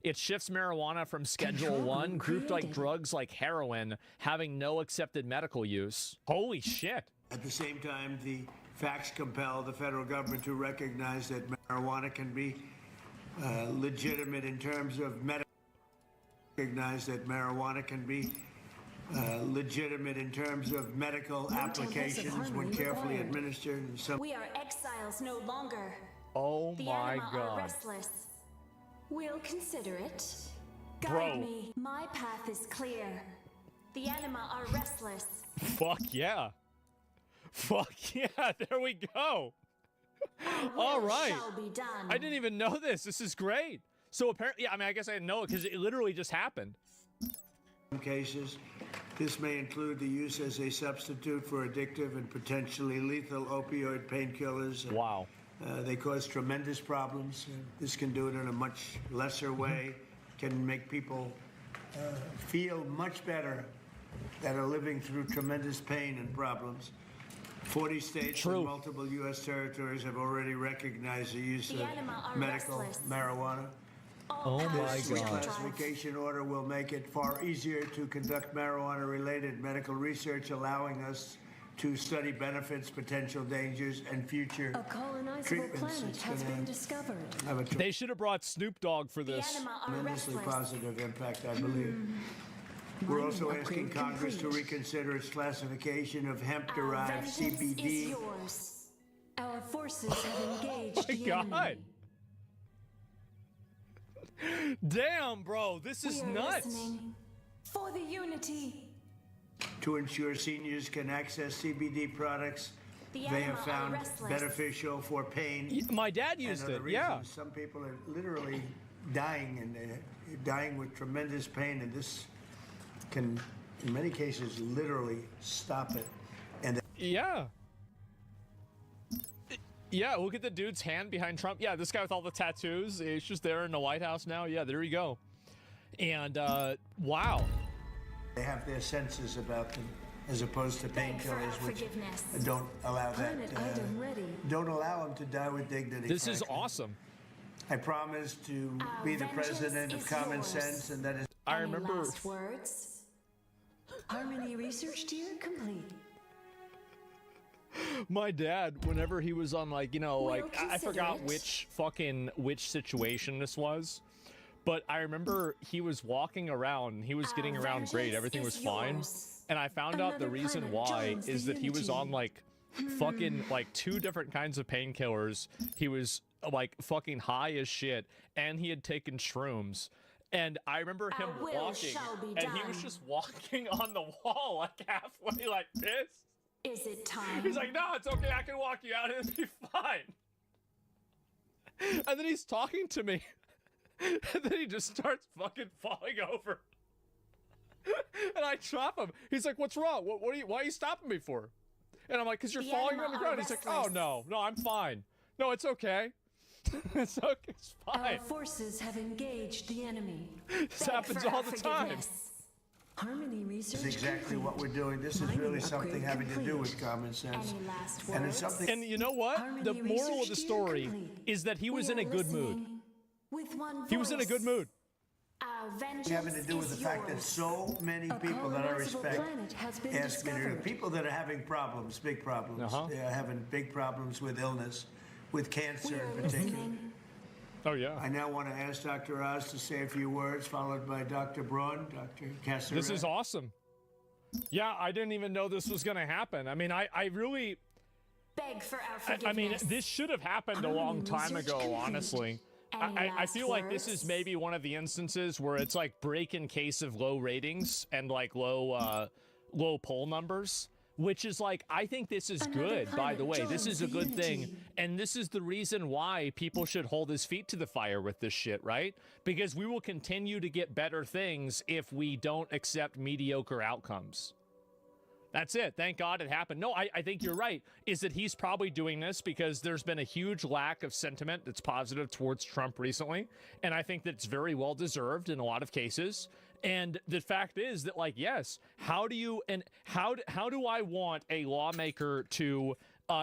it shifts marijuana from Schedule 1, grouped like drugs like heroin, having no accepted medical use. Holy shit. At the same time, the facts compel the federal government to recognize that marijuana can be legitimate in terms of medical. Recognize that marijuana can be legitimate in terms of medical applications when carefully administered. We are exiles no longer. Oh The my anima are god. restless. We'll consider it. Guide Bro. me. My path is clear. The anima are restless. Fuck yeah. Fuck yeah, there we go. All right. Shall be done. I didn't even know this. This is great. So apparently, yeah, I mean, I guess I didn't know it because it literally just happened. In some cases, this may include the use as a substitute for addictive and potentially lethal opioid painkillers. Wow. They cause tremendous problems. This can do it in a much lesser way, can make people feel much better that are living through tremendous pain and problems. 40 states and multiple U.S. territories have already recognized the use of medical marijuana. Oh my This reclassification order will make it far easier to conduct marijuana-related medical research, allowing us to study benefits, potential dangers, and future A colonizable treatments. planet It's has gonna been discovered. have a They should have brought Snoop Dogg for The this. anima are tremendously restless. positive impact, I believe. We're also asking Congress to reconsider its classification of hemp-derived Vengeance is CBD. yours. Our forces have engaged My the god. enemy. Damn, bro, this is We are nuts. listening. For the unity. To ensure seniors can access CBD products The they anima have are found restless. beneficial for pain My dad and used other it, yeah. reasons. Some people are literally dying, and they're dying with tremendous pain, and this can, in many cases, literally stop it. And Yeah. Yeah, look at the dude's hand behind Trump. Yeah, this guy with all the tattoos. He's just there in the White House now. Yeah, there you go. And, wow. they have their senses about them, as opposed to Beg for our painkillers, which forgiveness. don't allow that. Planet item ready. Don't allow them to die with dignity. This is frankly. awesome. I promise to Our be the vengeance president of is common yours. sense, and that is. I Any remember. last words? Harmony research tier complete. My dad, whenever he was on, like, you know, We'll like, I consider forgot it. which situation this was, but I remember he was walking around and he was getting Our around great. vengeance Everything was is fine. yours. And I found out the Another reason planet why joins is the that he was unity. on, like, fucking, like, 2 different kinds of painkillers. He was, like, fucking high as shit, and he had taken shrooms. And I remember him Our will walking, shall be and he was done. just walking on the wall, like, halfway like this. Is it time? He's like, no, it's okay, I can walk you out and it'll be fine. And then he's talking to me. And then he just starts fucking falling over. And I chop him. He's like, what's wrong? Why are you stopping me for? And I'm like, because you're The falling on anima the are ground. He's like, oh, restless. no, I'm fine. No, it's okay. It's okay, it's fine. Our forces have engaged the enemy. This Beg happens for all our the time. forgiveness. Harmony research This is exactly complete. what we're doing. This is Mining really something upgrade having to do complete. with common sense. Any last And words? it's something. And you know what? Harmony The moral of research the tier story complete. is that he was We in a are good mood. listening. With one He was in a good voice. mood. Our vengeance having to do with is the fact that yours. so many A people that I colonizable respect planet has been ask me to, discovered. people that are having problems, big problems. Uh-huh. They are having big problems with illness, with We cancer are in particular. listening. Oh, yeah. I now want to ask Dr. Oz to say a few words, followed by Dr. Braun, Dr. Kessler. This is awesome. Yeah, I didn't even know this was going to happen. I mean, I really, Beg for our I forgiveness. mean, this should have happened a long time ago, honestly. Any I feel last like this is words? maybe one of the instances where it's like break in case of low ratings and like low poll numbers, which is like, I think this is Another good, by the planet way. This joins is a the good thing. unity. And this is the reason why people should hold his feet to the fire with this shit, right? Because we will continue to get better things if we don't accept mediocre outcomes. That's it. Thank God it happened. No, I think you're right. Is that he's probably doing this because there's been a huge lack of sentiment that's positive towards Trump recently. And I think that it's very well deserved in a lot of cases. And the fact is that, like, yes, how do I want a lawmaker to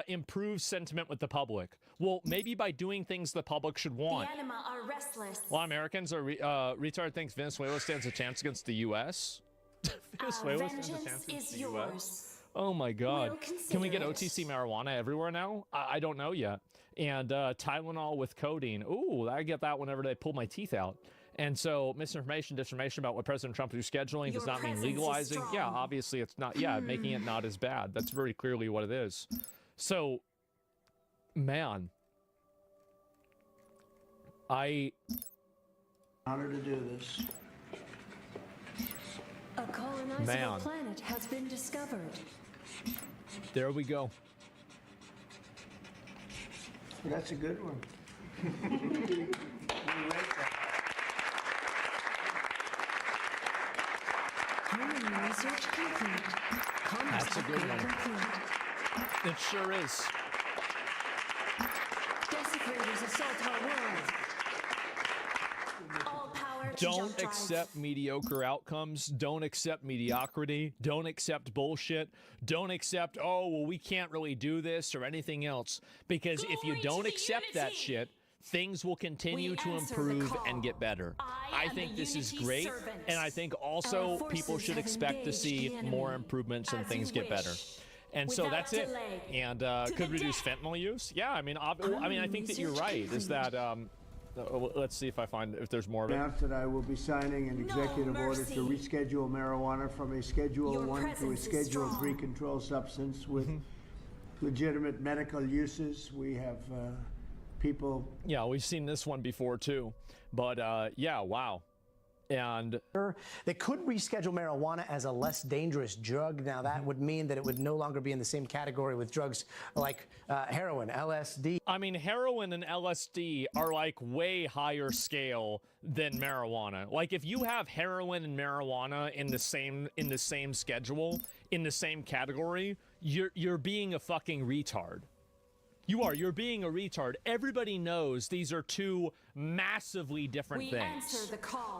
improve sentiment with the public? Well, maybe by doing things the public should The want. anima are restless. A lot of Americans are retard thinks Venezuela stands a chance against the U.S. Venezuela stands a Vengeance chance against is the yours. U.S. Oh my God! We'll Can we get consider OTC it. marijuana everywhere now? I don't know yet. And Tylenol with codeine. Ooh, I get that whenever they pull my teeth out. And so misinformation, disinformation about what President Trump is scheduling does Your not mean presence is legalizing. Yeah, strong. obviously it's not. Yeah, making it not as bad. That's very clearly what it is. So, man, Honor to do this. A colonizable Man. planet has been discovered. there we go. That's a good one. We rate that. Harmony research complete. Commerce That's a good upgrade one. complete. It sure is. Desecrators assault our world. All power to Don't jump drive. accept mediocre outcomes. Don't accept mediocrity. Don't accept bullshit. Don't accept, oh, well, we can't really do this or anything else. Because if you Glory to don't the accept that unity. shit, things will continue We to answer the improve call. and get better. I am think the this is unity great. servant. And I think also Our forces people should have expect to engaged see the more enemy. improvements and As things you get better. wish. And so Without that's it. delay. And To could the reduce death. fentanyl use. Yeah, I mean, I think that you're Research right. Is complete. that let's see if I find if there's more of it. Announce that I will be signing an No executive order to mercy. reschedule marijuana from a Schedule Your 1 to a presence is Schedule 3 strong. controlled substance with legitimate medical uses. We have people. Yeah, we've seen this one before too. But yeah, wow. And They could reschedule marijuana as a less dangerous drug. Now, that would mean that it would no longer be in the same category with drugs like heroin, LSD. I mean, heroin and LSD are like way higher scale than marijuana. Like if you have heroin and marijuana in the same schedule, in the same category, you're being a fucking retard. You're being a retard. Everybody knows these are two massively different We things. answer the call.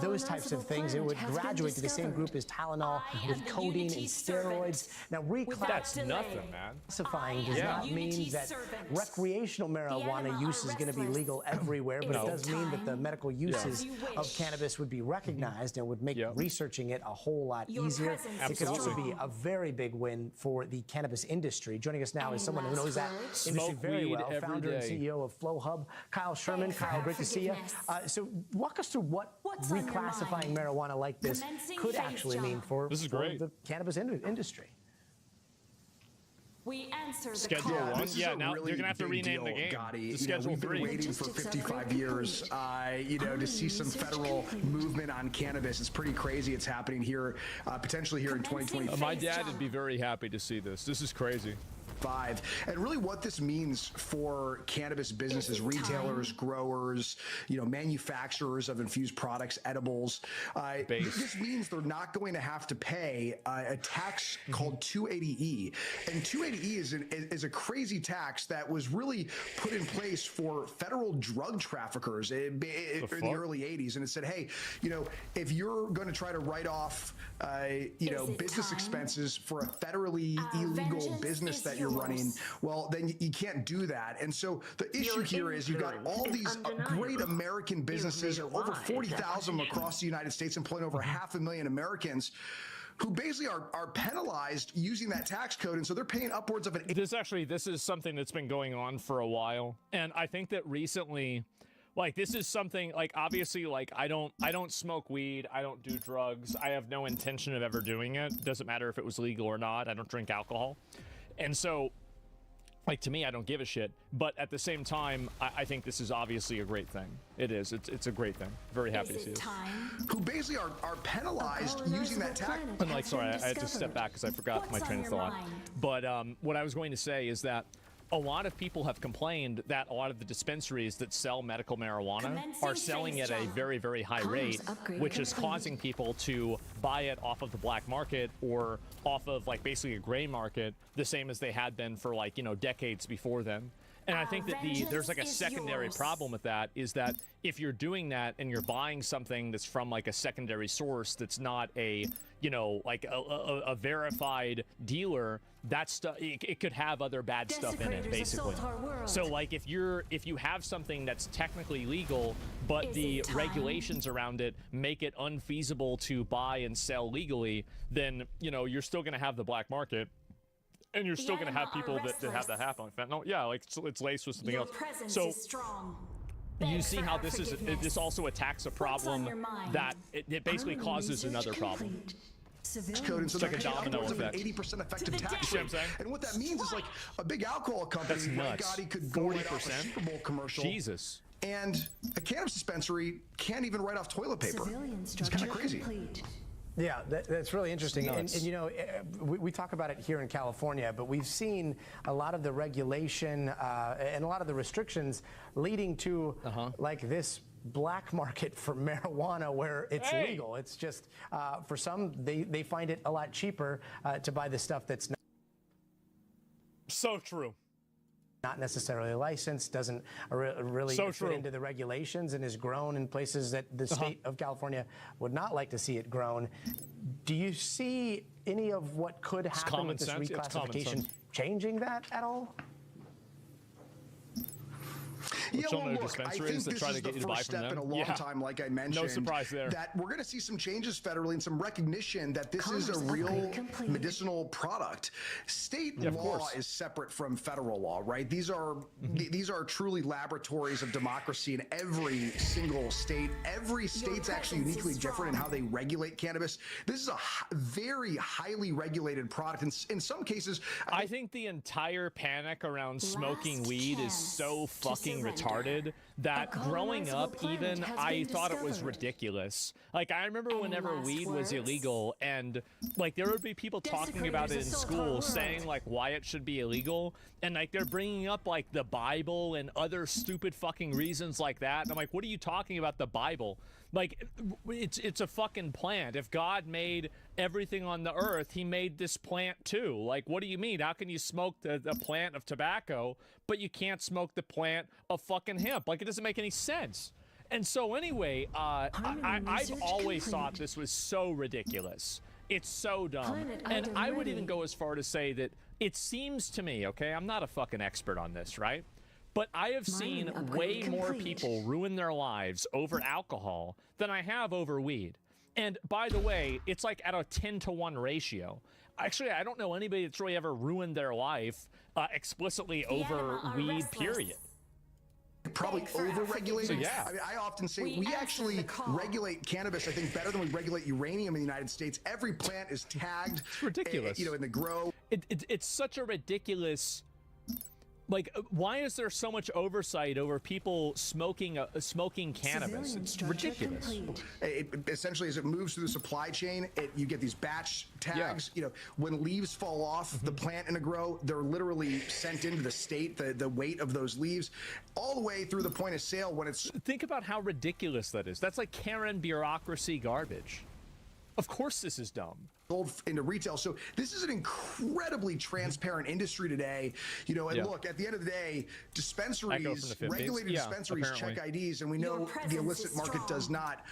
Those types of colonizable things, it would planet has been graduate to the same discovered. group as Tylenol I with am the codeine unity and servant. steroids. Now, Without That's delay. nothing, man. reclassifying I does am not the mean unity that servant. recreational marijuana anima use are is going to be restless. legal everywhere, but No. it does mean that the Time. medical uses you of wish. cannabis would be recognized and would make Yeah. researching it a whole lot Your easier. presence It could is also be strong. a very big win for the cannabis industry. Joining us now Any is someone who last knows that words? industry Smoke very weed well, every founder and day. CEO of Flow Hub, Kyle Sherman. Thanks for Kyle, your great to see you. forgiveness. So walk us through what What's on your reclassifying mind? marijuana like this Commencing could phase actually job. mean for, This is for great. the cannabis industry. We answer the Schedule call. one? This is Yeah, a now really you're gonna have to big rename the deal, game Gotti. to You know, Schedule we've been 3. waiting for Logistics 55 upgrade years, to see some federal movement on cannabis. It's pretty crazy. It's happening here, potentially here in Commencing 2025. My phase dad job. would be very happy to see this. This is crazy. And really what this means for cannabis businesses, retailers, growers, manufacturers of infused products, edibles, Base. this means they're not going to have to pay a tax called 280E. And 280E is a crazy tax that was really put in place for federal drug traffickers in the fuck? early 80s. And it said, hey, if you're going to try to write off, it business time? expenses for a federally Our illegal vengeance business is that you're running, yours. well, then you can't do that. And so the issue here is you've got all these great American businesses, over 40,000 across the United States, employing over 500,000 Americans, who basically are penalized using that tax code. And so they're paying upwards of an This is something that's been going on for a while. And I think that recently, like, this is something, like, obviously, like, I don't smoke weed, I don't do drugs, I have no intention of ever doing it. Doesn't matter if it was legal or not, I don't drink alcohol. And so, like, to me, I don't give a shit. But at the same time, I think this is obviously a great thing. It is. It's a great thing. Very happy Is to see it this. time? who basically are penalized using that tax. I'm like, sorry, I had to step back because I forgot my What's train on of your thought. mind? But what I was going to say is that a lot of people have complained that a lot of the dispensaries that sell medical marijuana Commencing are selling phase at a job. very, very high Commerce rate, upgrade which is complete. causing people to buy it off of the black market or off of, like, basically a gray market, the same as they had been for, like, decades before then. And I think that there's like a Vengeance is secondary yours. problem with that is that if you're doing that and you're buying something that's from like a secondary source that's not a, you know, like a verified dealer, that stuff, it could have other bad stuff in it, Desecrators basically. assault our world. So like if you have something that's technically legal, but Is the it time? regulations around it make it unfeasible to buy and sell legally, then, you know, you're still going to have the black market. And you're The still going to have anima people are that have that restless. happen. Fentanyl, yeah, like it's laced with something Your else. presence So is strong. you Beg see for how our this forgiveness. this also attacks a on problem your mind? that it basically Army causes research another problem. complete. code, and Civilians so It's like they're a paying domino upwards of an effect. 80% effective the tax death. You see what I'm rate. saying? And what that means is like a big alcohol company, That's like nuts. Gotti, could go right off a 40%? Super Bowl commercial. Jesus. And a cannabis dispensary can't even write off toilet paper. Civilian It's structure kind of crazy. complete. Yeah, that's really interesting. And, nuts. you know, we talk about it here in California, but we've seen a lot of the regulation and a lot of the restrictions leading to like this black market for marijuana where it's Hey! legal. It's just, for some, they find it a lot cheaper to buy the stuff that's So true. not necessarily licensed, doesn't really So fit true. into the regulations, and is grown in places that the state of California would not like to see it grown. Do you see any of what could happen common with this sense. It's common reclassification sense. changing that at all? Yeah, Children well, are look, I dispensaries think that this try is to the get you to buy first from step in them. a long Yeah. time, like I mentioned. surprise there. That we're going to see some changes federally and some recognition that this is a Commerce real upgrade complete. medicinal product. State of law course. is separate from federal law, right? These are these are truly laboratories of democracy in every single state. Every state's actually presence uniquely is different in strong. how they regulate cannabis. This is a very highly regulated product. In some cases, I think the entire panic around smoking Last weed is chance so to fucking surrender. retarded that A growing colonizable up, planet even has I been thought it was discovered. ridiculous. Like I remember Any whenever last weed was words? illegal, and like there would be people talking about it in Desecrators assault our school, world. saying like why it should be illegal, and like they're bringing up like the Bible and other stupid fucking reasons like that. And I'm like, what are you talking about the Bible? Like it's a fucking plant. If God made everything on the earth, he made this plant too. Like, what do you mean? How can you smoke the plant of tobacco, but you can't smoke the plant of fucking hemp? Like, it doesn't make any sense. And so anyway, I've research always complete. thought this was so ridiculous. It's so dumb. Planet And item I would ready. even go as far to say that it seems to me, okay, I'm not a fucking expert on this, right? But I have seen Mining way upgrade more complete. people ruin their lives over alcohol than I have over weed. And by the way, it's like at a 10-to-1 ratio. Actually, I don't know anybody that's really ever ruined their life explicitly The over anima are weed, restless. period. probably Beg for our over-regulated. So, yeah. I mean, I often say We we answer actually the call. regulate cannabis, I think, better than we regulate uranium in the United States. Every plant is tagged. It's ridiculous. You know, in the grow. It's such a ridiculous. Like, why is there so much oversight over people smoking cannabis? Civilian It's structure ridiculous. complete. Essentially, as it moves through the supply chain, you get these batch tags. You know, when leaves fall off the plant in a grow, they're literally sent into the state, the weight of those leaves, all the way through the point of sale when it's Think about how ridiculous that is. That's like Karen bureaucracy garbage. Of course, this is dumb. sold into retail. So this is an incredibly transparent industry today. You know, and Yeah. look, at the end of the day, Echo from dispensaries, the 50s. regulated Yeah, dispensaries apparently. check IDs, and we Your know presence the illicit is market does strong. not.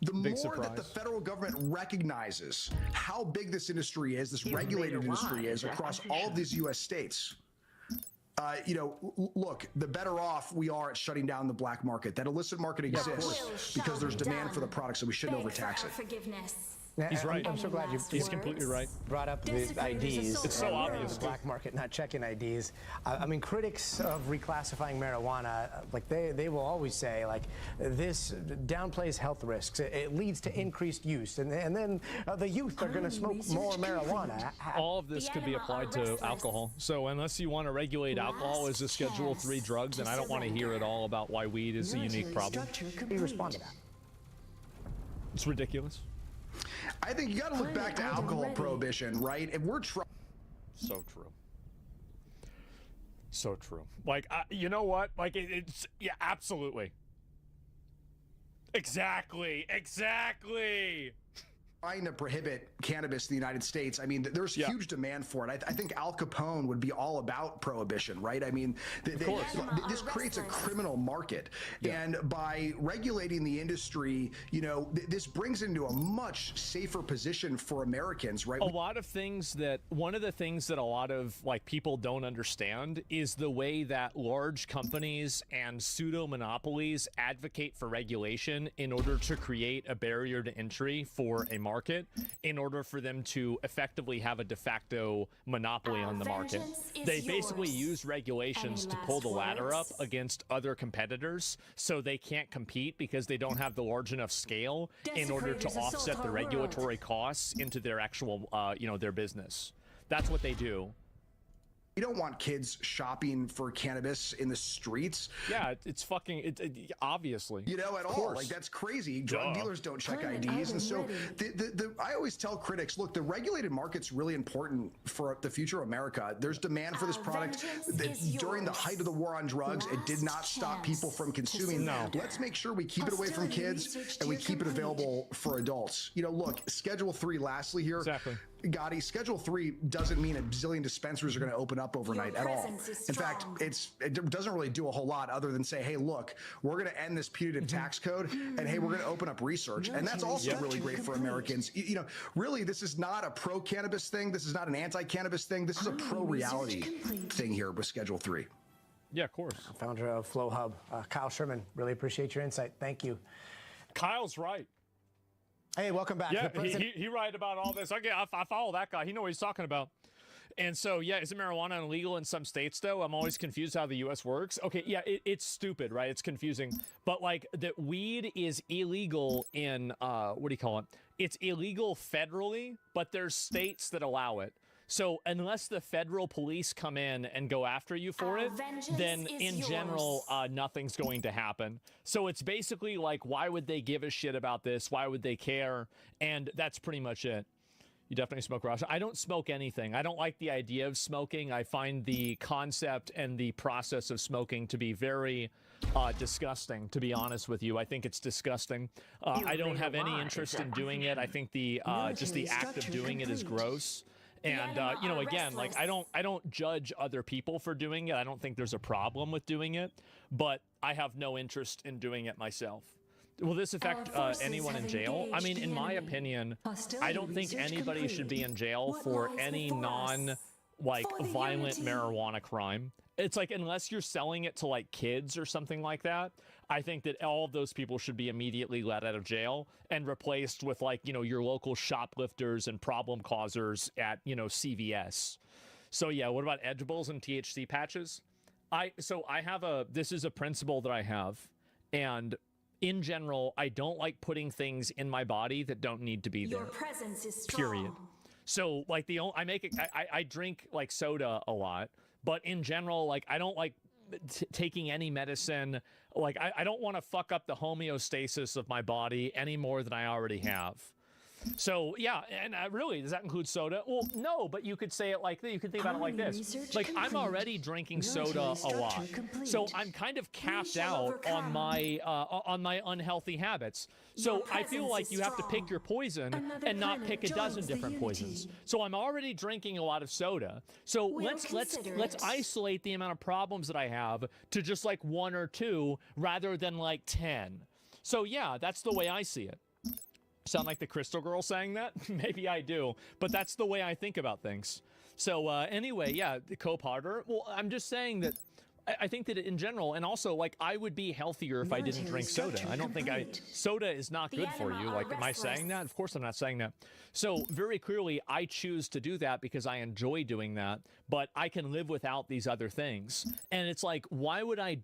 The Big more that the surprise. federal government recognizes how big this industry is, this regulated industry is across all of these U.S. states, you know, look, the better off we are at shutting down the black market. That illicit market exists Will because there's shall be demand for the done. product, so we shouldn't Beg for overtax our it. forgiveness. He's right. I'm so glad you He's He's completely right. brought up the Desecrators IDs. assault It's so and obvious, the too. black market not checking IDs. I mean, critics of reclassifying marijuana, like they will always say, like, this downplays health risks. It leads to increased use, and then the youth are going to smoke Research more complete. marijuana. All of this The could be enema applied are to restless. alcohol. So unless you want to regulate alcohol as a Schedule chance 3 drug, then to I don't want to hear at surrender. all about why weed is a unique Military problem. structure How do you complete. respond to that? It's ridiculous. I think you got to look back to Planet item alcohol ready. prohibition, right? If we're trying. So true. So true. Like, you know what? Like, it's yeah, absolutely. Exactly. trying to prohibit cannabis in the United States, I mean, there's huge demand for it. I think Al Capone would be all about prohibition, right? I mean, this creates a criminal market. And by regulating the industry, you know, this brings into a much safer position for Americans, right? One of the things that a lot of like people don't understand is the way that large companies and pseudo monopolies advocate for regulation in order to create a barrier to entry for a market, in order for them to effectively have a de facto monopoly on the market. They basically use regulations to pull the ladder up against other competitors, so they can't compete because they don't have the large enough scale in order to offset the regulatory costs into their actual, their business. That's what they do. You don't want kids shopping for cannabis in the streets. Yeah, it's fucking, obviously. You know, at all. Like, that's crazy. Drug dealers don't check IDs. And so I always tell critics, look, the regulated market's really important for the future of America. There's demand for this product. During the height of the war on drugs, it did not stop people from consuming. Let's make sure we keep it away from kids and we keep it available for adults. You know, look, Schedule 3, lastly here. Exactly. Gotti, Schedule 3 doesn't mean a bazillion dispensaries are going to open up overnight at all. In fact, it doesn't really do a whole lot other than say, hey, look, we're going to end this punitive tax code, and hey, we're going to open up research. And that's also really great for Americans. You know, really, this is not a pro-cannabis thing. This is not an anti-cannabis thing. This is a pro-reality thing here with Schedule 3. Yeah, of course. Founder of Flow Hub, Kyle Sherman, really appreciate your insight. Thank you. Kyle's right. Hey, welcome back. Yeah, he right about all this. I follow that guy. He knows what he's talking about. And so, yeah, is marijuana illegal in some states, though? I'm always confused how the U.S. works. Okay, yeah, it's stupid, right? It's confusing. But, like, that weed is illegal in, what do you call it? It's illegal federally, but there's states that allow it. So unless the federal police come in and go after you for it, then in general, nothing's going to happen. So it's basically like, why would they give a shit about this? Why would they care? And that's pretty much it. You definitely smoke Russia. I don't smoke anything. I don't like the idea of smoking. I find the concept and the process of smoking to be very disgusting, to be honest with you. I think it's disgusting. I don't have any interest in doing it. I think the just the act of doing it is gross. And again, like I don't judge other people for doing it. I don't think there's a problem with doing it, but I have no interest in doing it myself. Will this affect anyone in jail? I mean, in my opinion, I don't think anybody should be in jail for any violent marijuana crime. It's like, unless you're selling it to like kids or something like that, I think that all of those people should be immediately let out of jail and replaced with like, your local shoplifters and problem causers at, CVS. So yeah, what about edibles and THC patches? This is a principle that I have. And in general, I don't like putting things in my body that don't need to be there. Your presence is strong. Period. So like I drink like soda a lot, but in general, like I don't like taking any medicine. Like I don't want to fuck up the homeostasis of my body any more than I already have. So yeah, and really, does that include soda? Well, no, but you could say it like this. You could think about it like this. Like I'm already drinking soda a lot, so I'm kind of capped out on my unhealthy habits. So I feel like you have to pick your poison and not pick a dozen different poisons. So I'm already drinking a lot of soda. So let's isolate the amount of problems that I have to just like 1 or 2 rather than like 10. So yeah, that's the way I see it. Sound like the Crystal Girl saying that? Maybe I do, but that's the way I think about things. So anyway, yeah, the Cope Harder. Well, I'm just saying that I think that in general, and also like I would be healthier if I didn't drink soda. I don't think soda is not good for you. Like, am I saying that? Of course I'm not saying that. So very clearly I choose to do that because I enjoy doing that, but I can live without these other things. And it's like, why would I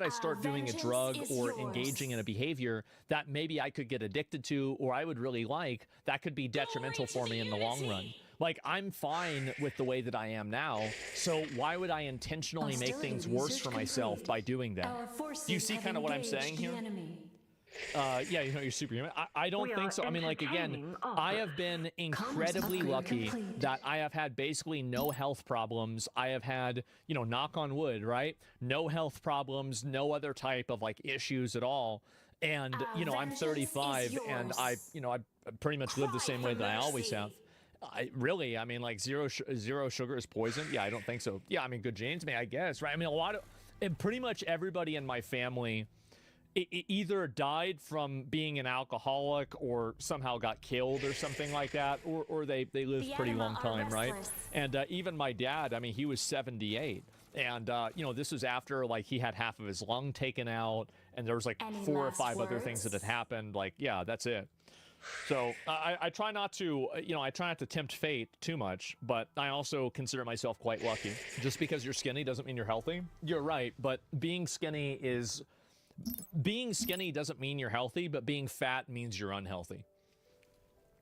start doing a drug or engaging in a behavior that maybe I could get addicted to, or I would really like, that could be detrimental for me in the long run? Like, I'm fine with the way that I am now, so why would I intentionally make things worse for myself by doing that? Do you see kind of what I'm saying here? Yeah, you're superhuman. I don't think so. I mean, like, again, I have been incredibly lucky that I have had basically no health problems. I have had, knock on wood, right? No health problems, no other type of like issues at all. And, you know, I'm vengeance 35 is and I pretty much live the Cry same way for that I always mercy. have. I mean, like zero sugar is poison. Yeah, I don't think so. Yeah, I mean, good genes, I guess, right? I mean, and pretty much everybody in my family either died from being an alcoholic or somehow got killed or something like that, or they lived The pretty anima long are time, right? restless. And even my dad, I mean, he was 78. And, you know, this was after, like, he had half of his lung taken out, and there was, like, Any 4 or last 5 other things that had words? happened. Like, yeah, that's it. So I try not to, I try not to tempt fate too much, but I also consider myself quite lucky. Just because you're skinny doesn't mean you're healthy. You're right, but being skinny doesn't mean you're healthy, but being fat means you're unhealthy.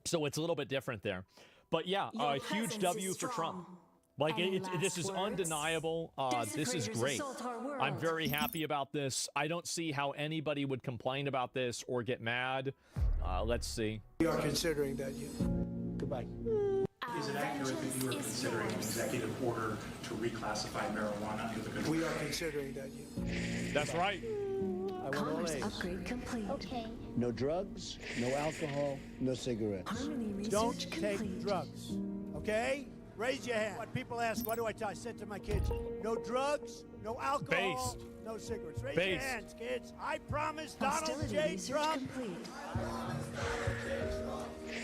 So it's a little bit different there. But yeah, Your a huge presence W is for Trump. strong. Like, Any this last is words? undeniable. This is Desecrators great. assault our world. I'm very happy about this. I don't see how anybody would complain about this or get mad. Let's see. We are considering that. Goodbye. Is it accurate that you are considering an executive order to reclassify marijuana under the Control? We are considering that. That's right. Commerce upgrade complete. Okay. No drugs, no alcohol, no cigarettes. Harmony Don't research take complete. drugs. Okay? Raise your hand. When people ask, what do I tell? I said to my kids, no drugs, no alcohol, Based. no cigarettes. Raise your Based. hands, kids. I promise Donald Hostility J. research Trump complete.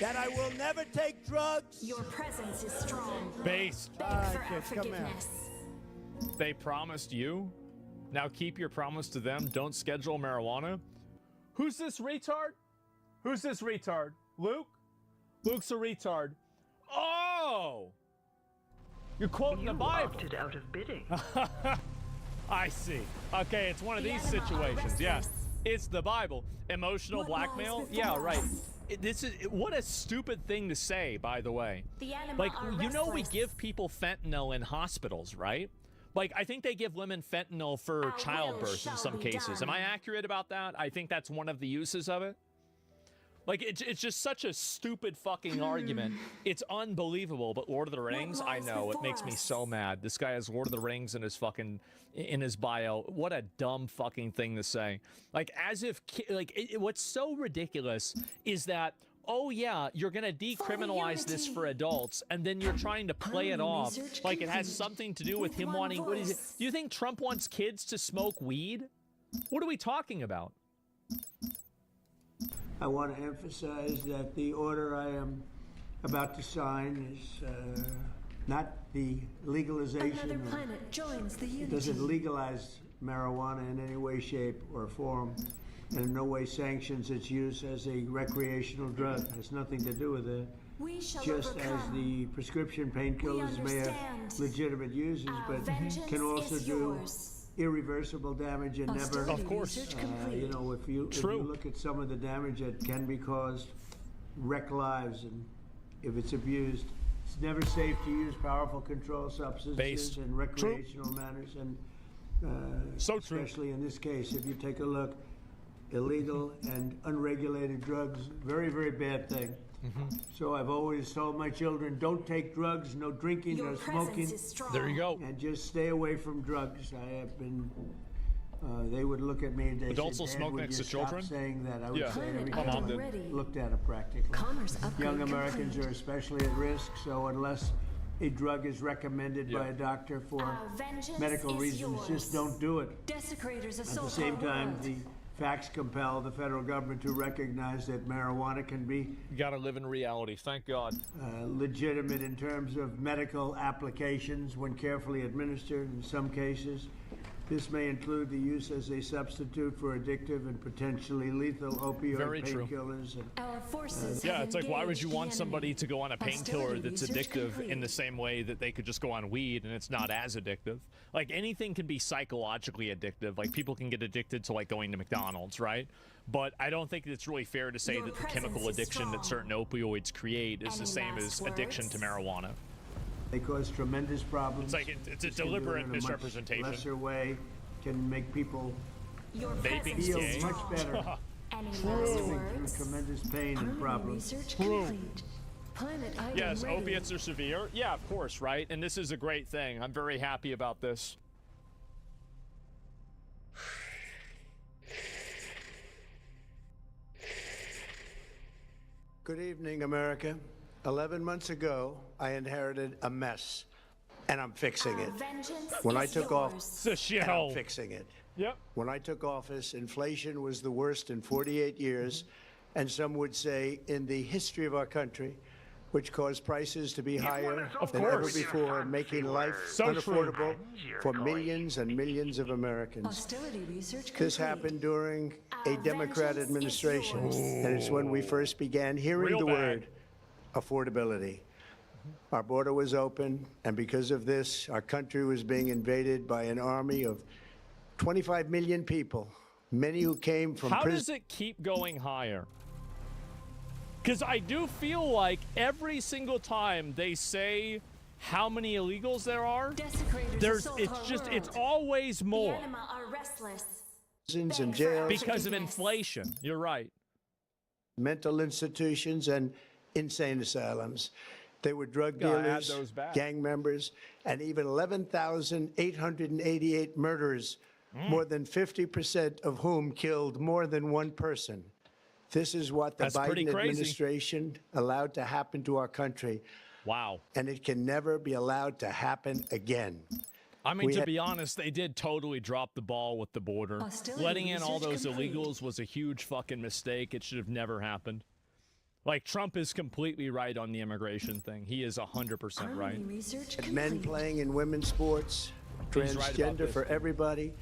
that I will never take drugs. Your presence is strong. Based. Beg All right, for our kids, come here. forgiveness. They promised you. Now keep your promise to them. Don't schedule marijuana. Who's this retard? Who's this retard? Luke? Luke's a retard. Oh! You're quoting the Bible. Opted out of bidding. I see. Okay, it's one of The these anima are situations. Yeah, restless. it's the Bible. Emotional What lies blackmail. before Yeah, right. us? This is what a stupid thing to say, by the way. The anima Like, are you know, we restless. give people fentanyl in hospitals, right? Like, I think they give women fentanyl for Our will childbirth in shall some be cases. done. Am I accurate about that? I think that's one of the uses of it. Like, it's just such a stupid fucking argument. It's unbelievable. But Lord of the Rings, I lies know, it before makes me us? so mad. This guy has Lord of the Rings in his fucking, in his bio. What a dumb fucking thing to say. Like, as if, what's so ridiculous is that, oh yeah, you're gonna decriminalize this unity. for adults, and then you're trying to play it Harmony off research like it has complete. something to do with With him one wanting, what is it? voice. Do you think Trump wants kids to smoke weed? What are we talking about? I want to emphasize that the order I am about to sign is not the legalization. Another of- planet joins the It doesn't unity. legalize marijuana in any way, shape, or form, and in no way sanctions its use as a recreational drug. It has nothing to do with it. We shall Just as overcome. the prescription painkillers may have understand. legitimate uses, Our but vengeance can also is do yours. irreversible damage and never. Hostility Of course. research You complete. know, if you True. look at some of the damage that can be caused, wreck lives, and if it's abused, it's never safe to use powerful controlled substances Based. in recreational manners, and So true. especially in this case, if you take a look, illegal and unregulated drugs, very, very bad thing. Mm-hmm. So I've always told my children, don't take drugs, no drinking, Your no presence smoking, is strong. There you go. and just stay away from drugs. I have been. They would look at me and they Adults say, will "Dad, smoke would next you to stop children?" saying that?" I would Yeah. say Planet every My mom time did. I ready. looked at it practically. Commerce upgrade Young Americans complete. are especially at risk, so unless a drug is recommended by Yeah. a doctor for Our vengeance medical is reasons, yours. just don't do it. Desecrators At the assault same our time, world. the facts compel the federal government to recognize that marijuana can be You gotta live in reality. Thank God. legitimate in terms of medical applications when carefully administered in some cases. This may include the use as a substitute for addictive and potentially lethal opioid Very true. painkillers. And Our forces Yeah, have it's like, why would engaged you the want somebody enemy. to go on a painkiller Hostility that's research addictive in complete. the same way that they could just go on weed and it's not as addictive? Like, anything can be psychologically addictive. Like, people can get addicted to, like, going to McDonald's, right? But I don't think it's really fair to say Your that the presence chemical is addiction that strong. certain opioids create is the Any same last as addiction to words? marijuana. they cause tremendous problems. It's like it's a This can do it deliberate in a much misrepresentation. lesser way can make people Your Vaping's presence feel is gay. much strong. better Any last living words? through tremendous pain and Harmony problems. research complete. Planet item Yes, ready. opiates are severe. Yeah, of course, right? And this is a great thing. I'm very happy about this. Good evening, America. 11 months ago, I inherited a mess, and I'm fixing it. When I took office, It's a shithole. I'm fixing it. Yep. When I took office, inflation was the worst in 48 years, and some would say in the history of our country, which caused prices to be higher than ever before, making life So unaffordable for millions and millions of Americans. Hostility research complete. This happened during a Democrat administration, and it's when we first began hearing Real the bad. word affordability. Our border was open, and because of this, our country was being invaded by an army of 25 million people, many who came from How prison. does it keep going higher? Because I do feel like every single time they say how many illegals there are, it's always The more anima are restless. Prisons and jails, because of inflation. You're right. mental institutions, and insane asylums. They were drug Gotta add dealers, those back. gang members, and even 11,888 murderers, more than 50% of whom killed more than one person. This is what the That's pretty Biden crazy. administration allowed to happen to our country, Wow. and it can never be allowed to happen again. I mean, We to had- be honest, they did totally drop the ball with the border. Hostility Letting in all research those complete. illegals was a huge fucking mistake. It should have never happened. Like, Trump is completely right on the immigration thing. He is 100% right. Harmony research Men complete. playing in women's sports, He's right about transgender this. for everybody,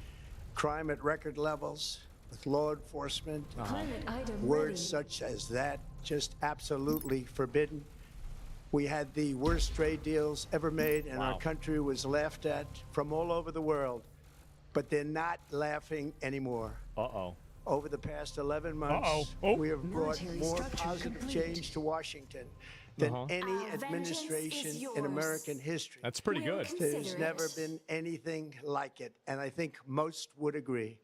crime at record levels, with law enforcement. Planet item Words ready. such as that just absolutely forbidden. We had the worst trade deals ever made, and Wow. our country was laughed at from all over the world. But they're not laughing anymore. Uh-oh. Over the past 11 months, Uh-oh. Oh. we have brought Military more structure positive complete. change to Washington than any Our vengeance administration is in yours. American history. That's pretty We'll good. consider There's never it. been anything like it, and I think most would agree.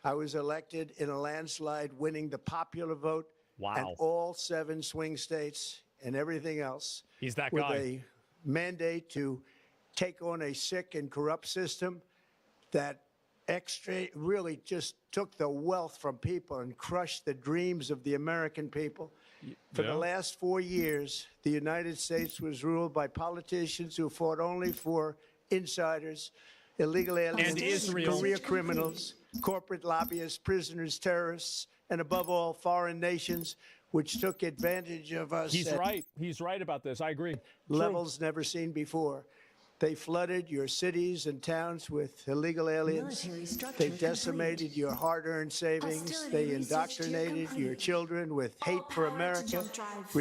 I was elected in a landslide, winning the popular vote Wow. and all 7 swing states and everything else. He's that with guy. a mandate to take on a sick and corrupt system that really just took the wealth from people and crushed the dreams of the American people. For Yeah. the last 4 years, the United States was ruled by politicians who fought only for insiders, illegal aliens, And Israel. career criminals, corporate lobbyists, prisoners, terrorists, and above all, foreign nations, which took advantage of us He's at right. He's right about this. I agree. True. levels never seen before. They flooded your cities and towns with illegal aliens. Military structure They decimated complete. your hard-earned savings. Hostility They research here indoctrinated your complete. children with hate for power to America. jump drive.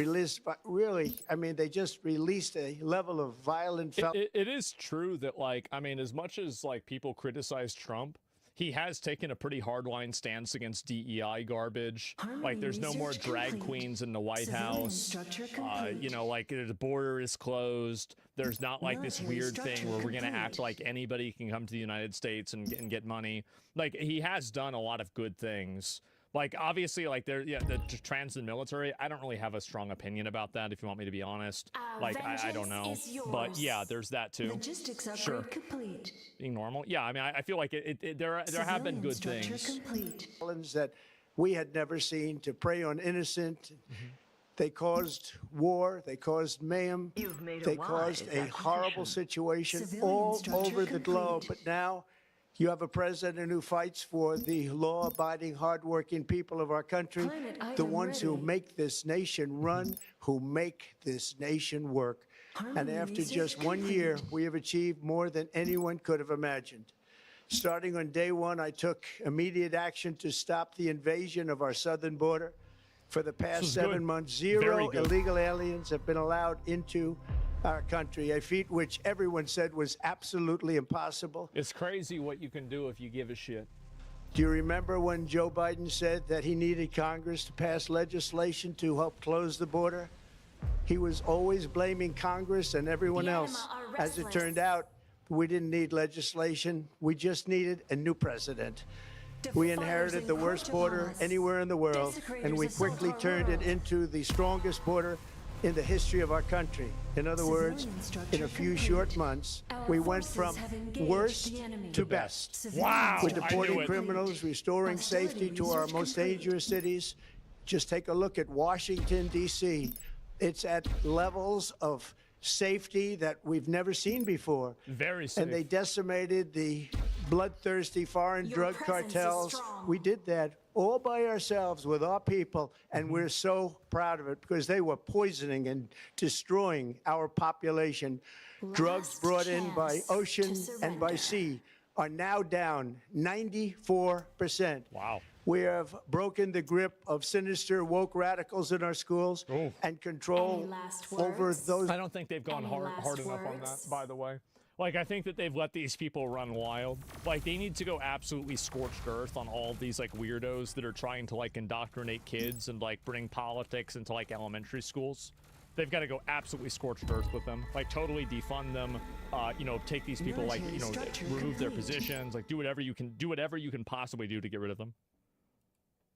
They just released a level of violent. It is true that, like, I mean, as much as, like, people criticize Trump, he has taken a pretty hardline stance against DEI garbage. Harmony Like, there's no more research drag complete. queens in the White Civilian House. structure You complete. know, like, the border is closed. There's not, like, this Military weird thing structure where we're going to act complete. like anybody can come to the United States and get money. Like, he has done a lot of good things. Like, obviously, like, the trans and military, I don't really have a strong opinion about that, if you want me to be honest. Our Like, I don't know. vengeance is But, yeah, yours. there's that, too. Logistics upgrade Sure. complete. Being normal. Yeah, I mean, I feel like there have been Civilian good structure things. complete. violence that we had never seen to prey on innocent. They caused war. They caused mayhem. They caused a horrible situation Civilian all structure over the globe. complete. But now you have a president who fights for the law-abiding, hardworking people of our country, Planet the item ones who ready. make this nation run, who make this nation work. And Harmony after research just 1 complete. year, we have achieved more than anyone could have imagined. Starting on day one, I took immediate action to stop the invasion of our southern border. For the past is 7 good. months, Very zero good. illegal aliens have been allowed into our country, a feat which everyone said was absolutely impossible. It's crazy what you can do if you give a shit. Do you remember when Joe Biden said that he needed Congress to pass legislation to help close the border? He was always blaming Congress and everyone The else. anima are As it restless. turned out, we didn't need legislation. We just needed a new president. We Defilers inherited the worst encroach upon border us. anywhere in the world, and we Desecrators assault quickly our turned it world. into the strongest border in the history of our country. In other words, Civilian structure in a few complete. short months, Our we went forces from have engaged worst the enemy. to best. Civilian Wow. We're structure I knew deporting it. criminals, restoring Hostility safety to our research most complete. dangerous cities, Just take a look at Washington, D.C. It's at levels of safety that we've never seen before. Very safe. And they decimated the bloodthirsty foreign drug cartels. We did that all by ourselves with our people, and we're so proud of it because they were poisoning and destroying our population. Drugs brought in by ocean and by sea are now down 94%. Wow. We have broken the grip of sinister woke radicals in our schools and control over those. I don't think they've gone hard enough on that, by the way. Like, I think that they've let these people run wild. Like, they need to go absolutely scorched earth on all these, like, weirdos that are trying to, like, indoctrinate kids and, like, bring politics into, like, elementary schools. They've got to go absolutely scorched earth with them. Like, totally defund them. You know, take these people, like, you know, remove their positions. Like, do whatever you can possibly do to get rid of them.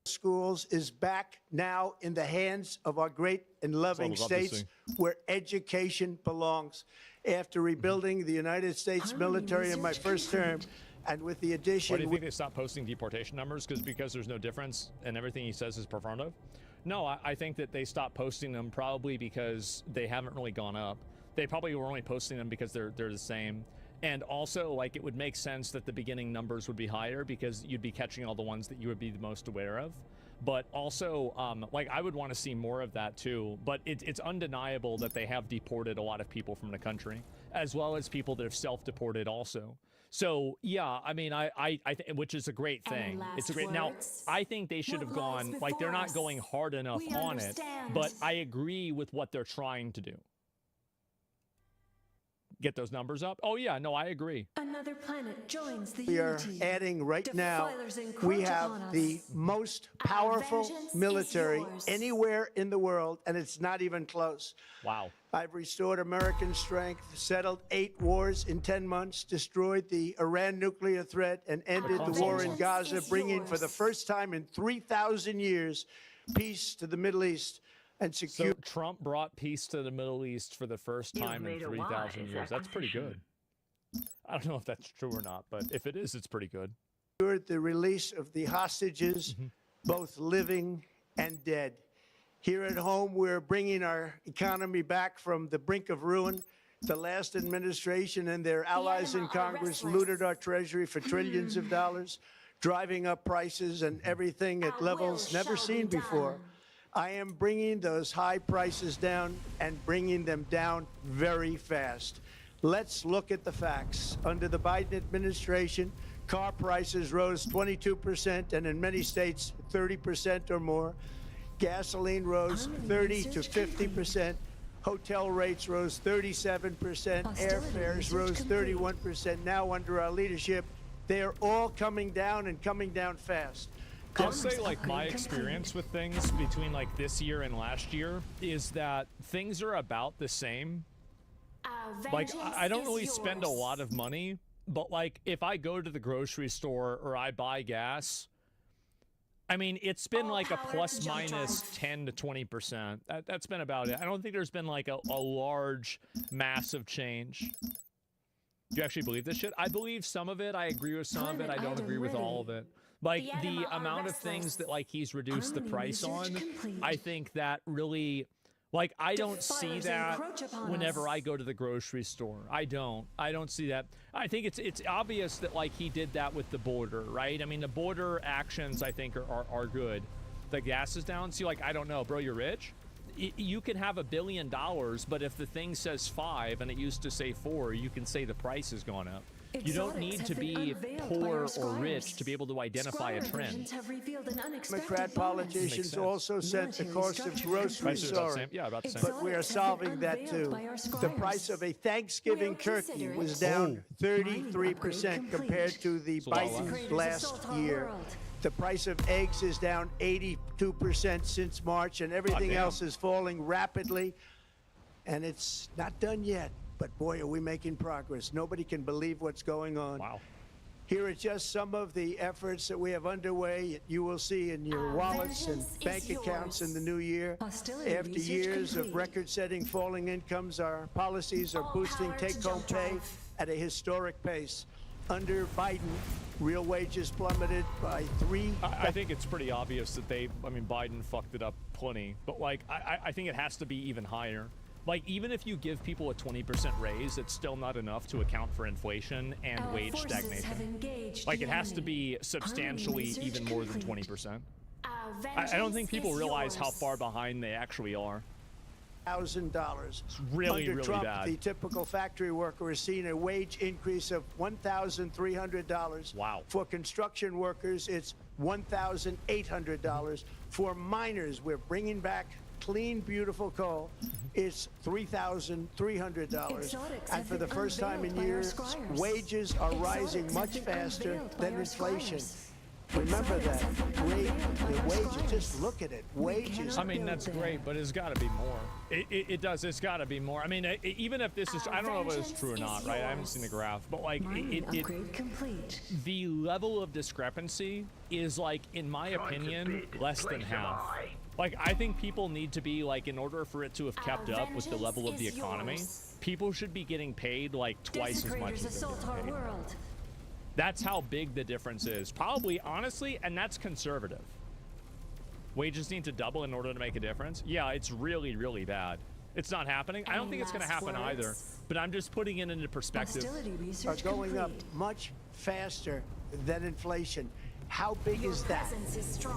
Schools is back now in the hands of our great and loving states where education belongs. After rebuilding the United States military in my first term, and with the addition... Why do you think they stopped posting deportation numbers? Because there's no difference and everything he says is performative? No, I think that they stopped posting them probably because they haven't really gone up. They probably were only posting them because they're the same. And also, like, it would make sense that the beginning numbers would be higher because you'd be catching all the ones that you would be the most aware of. But also, like, I would want to see more of that too. But it's undeniable that they have deported a lot of people from the country, as well as people that have self-deported also. So yeah, I mean, which is a great thing. It's a great. Now, I think they should have gone, like, they're not going hard enough on it. But I agree with what they're trying to do. Get those numbers up. Oh yeah, no, I agree. Another planet joins the We are unity. adding right now, Defilers encroach we have upon the us. most powerful vengeance is military yours. anywhere in the world, and it's not even close. Wow. I've restored American strength, settled 8 wars in 10 months, destroyed the Iran nuclear threat, and ended the war in vengeance Gaza, is bringing for the yours. first time in 3,000 years peace to the Middle East and So secure. Trump brought peace to the Middle East for the first time in 3,000 years. That's pretty good. I don't know if that's true or not, but if it is, it's pretty good. The release of the hostages, both living and dead. Here at home, we're bringing our economy back from the brink of ruin. The last administration and their allies in Anima are Congress restless. looted our treasury for trillions of dollars, driving up prices and everything at Our levels will never shall seen be before. done. I am bringing those high prices down and bringing them down very fast. Let's look at the facts. Under the Biden administration, car prices rose 22% and in many states 30% or more. Gasoline rose 30 to 50%. Hotel rates rose 37%. Airfares rose 31%. Now under our leadership, they're all coming down and coming down fast. I'll say, like, my experience with things between, like, this year and last year is that things are about the same. Our Like, vengeance I don't is really spend a yours. lot of money, but, like, if I go to the grocery store or I buy gas, I mean, it's been All like a power plus to jump minus drive. 10 to 20%. That's been about it. I don't think there's been, like, a large, massive change. Do you actually believe this shit? I believe some of it. I agree with some of it. I don't agree with all of it. Like, The the Anima are amount of restless. things that, like, he's reduced the Army price research on, complete. I think that really, like, I don't see Defilers that encroach upon whenever us. I go to the grocery store. I don't see that. I think it's obvious that, like, he did that with the border, right? I mean, the border actions, I think, are good. The gas is down. See, like, I don't know, bro, you're rich. You can have $1 billion, but if the thing says 5 and it used to say 4, you can say the price has gone up. You don't Exotics need have to been be unveiled by poor our or scribes. rich to be able to identify a Scribe trend. revisions have revealed an unexpected Democrat bonus. politicians sense. also said the Military cost of structure groceries Prices are about the soaring. same. Yeah, about the same. But we are Exotics have solving been that unveiled too. by our The scribes. price of a Thanksgiving We'll turkey consider was it. down Mining 33% upgrade compared complete. to the It's a lot less. Biden Creators last assault our year. world. The price of eggs is down 82% since March, and everything damn. else is falling rapidly. And it's not done yet, but boy, are we making progress. Nobody can believe what's going on. Wow. Here are just some of the efforts that we have underway. You will see in your Our wallets and vengeance is bank accounts in the new year. Hostility After research years of complete. record-setting falling incomes, our policies are All boosting power to take-home jump pay drive. at a historic pace. Under Biden, real wages plummeted by 3. I think it's pretty obvious that Biden fucked it up plenty, but like, I think it has to be even higher. Like, even if you give people a 20% raise, it's still not enough to account for inflation and wage stagnation. Like, it has to be substantially even more than 20%. I don't think people realize how far behind they actually are. $1,000. Really, Under really Trump, bad. the typical factory worker has seen a wage increase of $1,300. Wow. For construction workers, it's $1,800. For miners, we're bringing back clean, beautiful coal. It's $3,300. And for the first time in years, wages are rising much faster than inflation. Remember that. The wages, just look at it. Wages. I mean, that's great, but it's got to be more. It does. It's got to be more. I mean, even if this is, I don't know if it's true or not, right? I haven't seen the graph, but like, the level of discrepancy is like, in my opinion, less than half. Like, I think people need to be like, in order for it to have kept up with the level of the economy, people should be getting paid like twice as much as they're getting paid. That's how big the difference is. Probably, honestly, and that's conservative. Wages need to double in order to make a difference. Yeah, it's really, really bad. It's not happening. I don't think it's going to happen either, but I'm just putting it into perspective. Are going up much faster than inflation. How big is that?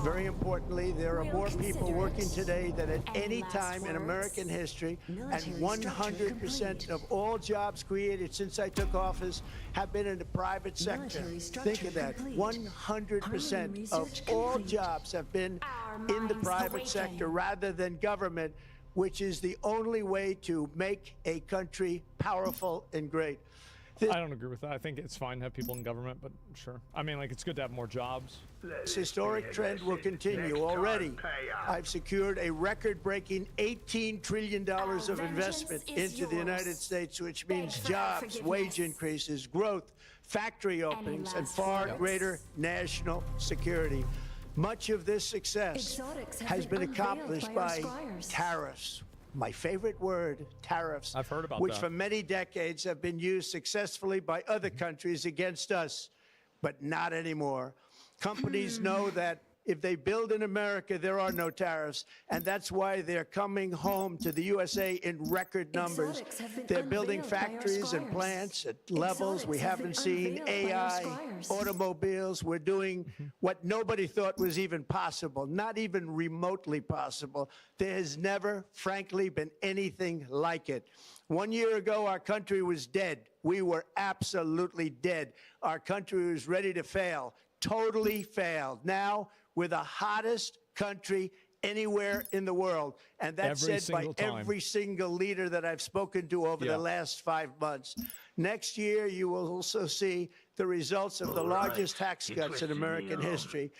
Very importantly, there are more people working today than at any time in American history, and 100% of all jobs created since I took office have been in the private sector. Think of that. 100% of all jobs have been in the private sector rather than government, which is the only way to make a country powerful and great. I don't agree with that. I think it's fine to have people in government, but sure. I mean, like, it's good to have more jobs. This historic trend will continue. Already, I've secured a record-breaking $18 trillion of investment into the United States, which means jobs, wage increases, growth, factory openings, and far greater national security. Much of this success has been accomplished by tariffs. My favorite word, tariffs. I've heard about which that. for many decades have been used successfully by other countries against us, but not anymore. Companies know that if they build in America, there are no tariffs, and that's why they're coming home to the USA in record numbers. They're building factories and plants at levels we haven't seen, AI, automobiles. We're doing what nobody thought was even possible, not even remotely possible. There has never, frankly, been anything like it. 1 year ago, our country was dead. We were absolutely dead. Our country was ready to fail, totally failed. Now, we're the hottest country anywhere in the world. And that's said by every single leader that I've spoken to over the last 5 months. Next year, you will also see the results of the largest tax cuts in American history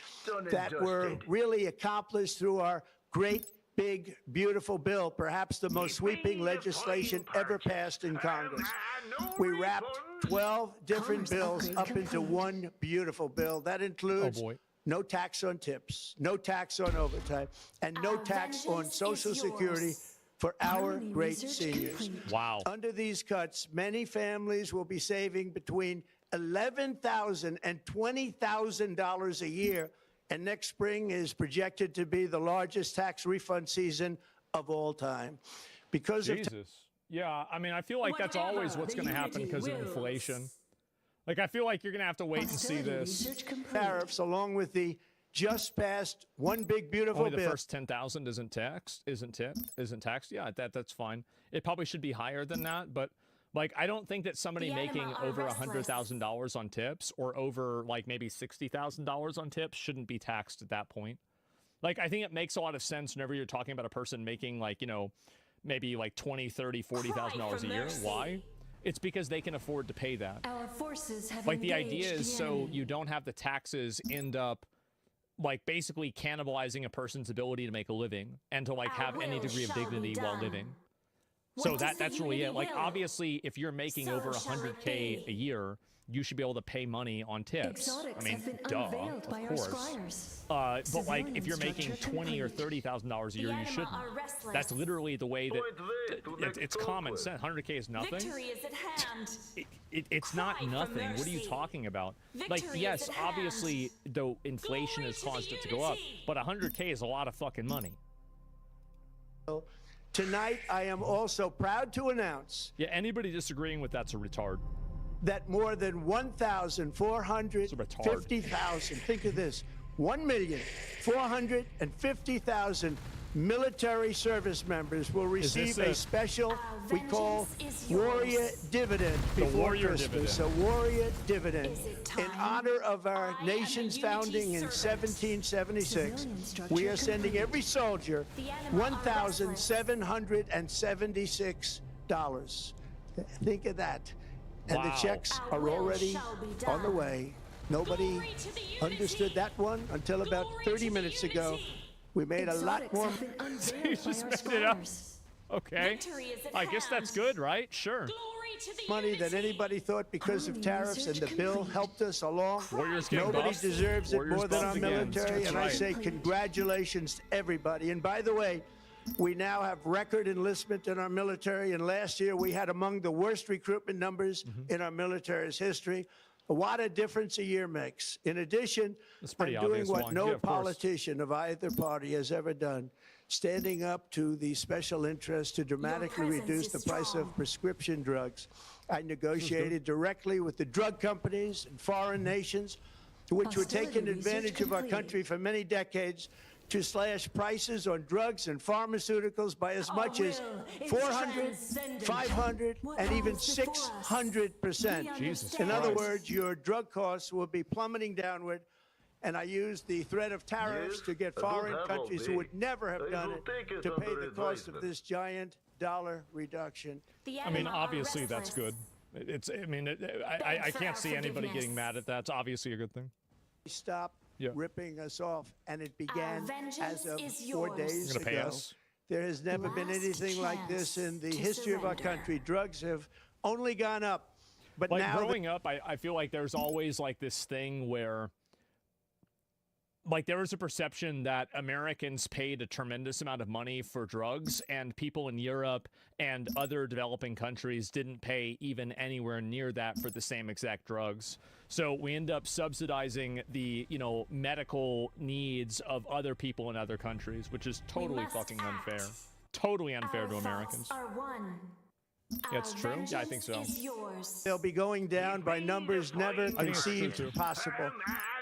that were really accomplished through our great, big, beautiful bill, perhaps the most sweeping legislation ever passed in Congress. We wrapped 12 different bills up into one beautiful bill. That includes no tax on tips, no tax on overtime, and no tax on Social Security for our great seniors. Wow. Under these cuts, many families will be saving between $11,000 and $20,000 a year, and next spring is projected to be the largest tax refund season of all time. Because of yeah, I mean, I feel like that's always what's going to happen because of inflation. Like, I feel like you're going to have to wait and see this. Tariffs, along with the just passed one big beautiful Only the bill. first 10,000 isn't taxed. Isn't taxed. Yeah, that's fine. It probably should be higher than that, but like, I don't think that somebody making over $100,000 on tips or over like maybe $60,000 on tips shouldn't be taxed at that point. Like, I think it makes a lot of sense whenever you're talking about a person making like, you know, maybe like $20,000, $30,000, $40,000 a year. Why? It's because they can afford to pay that. Our forces have like, the idea is so you don't have the taxes end up like basically cannibalizing a person's ability to make a living and to like have any degree of dignity while living. So that's really it. Like, obviously, if you're making over 100K a year, you should be able to pay money on tips. Exotics I mean, have been duh, unveiled of by our course. squires. But like, if you're making Civilian $20,000 or structure $30,000 a year, you shouldn't. That's literally the way that it's common sense. 100K is nothing. Victory is at hand. It's not Cry for nothing. What are you mercy. talking about? Victory Like, is yes, at hand. obviously, though inflation Glory has to the caused it to go up, unity. but 100K is a lot of fucking money. Tonight, I am also proud to announce Yeah, anybody disagreeing with that's a retard. that more than 1,450,000, think of this, 1,450,000 military service members will receive this a it? special Our we call vengeance is yours. Warrior Dividend before Warrior Christmas. Dividend. A Warrior Dividend Is it in time? honor of our I am a nation's unity founding in servant. 1776. Civilian structure We are sending complete. every soldier The enemy are $1,776. Think of that. And the Wow. checks Our are will already shall be on the done. way. Nobody Glory to the unity. understood that one until about Glory 30 to the minutes ago. unity. We made a lot Exotics more have been unveiled You by just our made it up. squires. Okay. Victory is at I guess that's hand. good, right? Sure. Glory to the money than unity. anybody thought because of Army tariffs, and the research bill complete. helped us along. Warriors get Nobody buffed. deserves it Warriors more than our buffed again. military, That's and I right. say congratulations to everybody. And by the way, we now have record enlistment in our military, and last year we had among the worst recruitment numbers Mm-hmm. in our military's history. What a difference a year makes. In addition, That's pretty I'm doing obvious, what Juan. no Yeah, of course. politician of either party has ever done, standing up to the special interest to dramatically presence reduce is the price strong. of prescription drugs. I negotiated directly with the drug companies and foreign nations, which were Hostility taking research advantage of our complete. country for many decades to slash prices on drugs and pharmaceuticals by as Our much as will is 400, transcendent. 500, What and even lies before us? 600%. We Jesus In other Christ. words, your drug costs will be plummeting downward. And I used the threat of tariffs to get foreign countries who would never have done it to pay the cost of this giant dollar reduction. The I mean, enemy are obviously that's restless. good. It's. I mean, I for can't our see anybody getting forgiveness. mad at that. It's obviously a good thing. Stop Yeah. ripping us off. And it began vengeance as of is 4 yours. days You're gonna pay ago. us? There has never been Last anything like this chance in the to history of our surrender. country. Drugs have only gone up. But Like, now growing up, I feel like there's always like this thing where, like, there was a perception that Americans paid a tremendous amount of money for drugs, and people in Europe and other developing countries didn't pay even anywhere near that for the same exact drugs. So we end up subsidizing the, medical needs of other people in other countries, which is totally must fucking act. unfair. Totally unfair Our to thoughts Americans. are one. Yeah, it's true. Yeah, I think so. Vengeance is yours. they'll be going down by numbers never think it's true, conceived too. possible.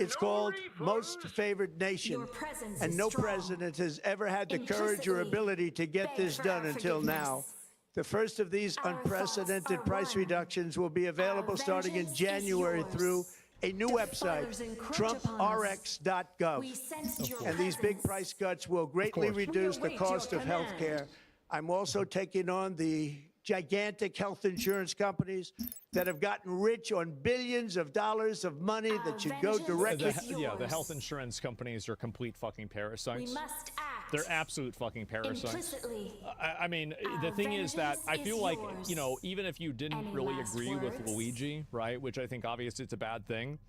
It's called Most Favored Nation. Your presence And is no strong. president has ever had the courage or Implicitly, ability to get beg this for done our until now. forgiveness. The first of these Our thoughts unprecedented are price one. reductions will be available Our starting in vengeance is January yours. through a new website, Defilers encroach upon us. TrumpRx.gov. We sensed your And these big presence. price cuts will greatly course. reduce the await cost your of health command. care. I'm also taking on the gigantic health insurance companies that have gotten rich on billions of dollars of money that should go vengeance directly. is Yeah, the yours. health insurance companies are complete fucking parasites. We must act. They're absolute fucking parasites. Implicitly. I mean, the Our thing is that I vengeance feel is like, yours. even if you didn't Any really last agree with words? Luigi, right, which I think obviously it's a bad thing,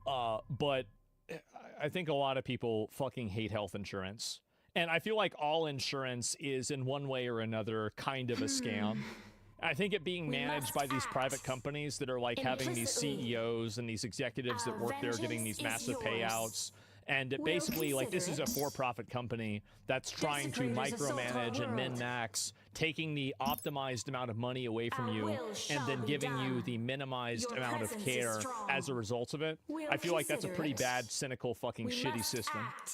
but I think a lot of people fucking hate health insurance. And I feel like all insurance is in one way or another kind of a scam. I think it being managed must by these private act. companies that are like having these Implicitly, CEOs and these executives that our work there getting vengeance these is massive yours. payouts. And it We'll basically, like, this is a consider it. for-profit company that's trying to Desecrators assault our micromanage and world. min-max, taking the optimized amount of money away from Our you will and shall then be giving you done. the minimized Your amount of presence is care strong. as a result of it. We'll I feel like that's a consider pretty it. bad, cynical, fucking We shitty must system. act.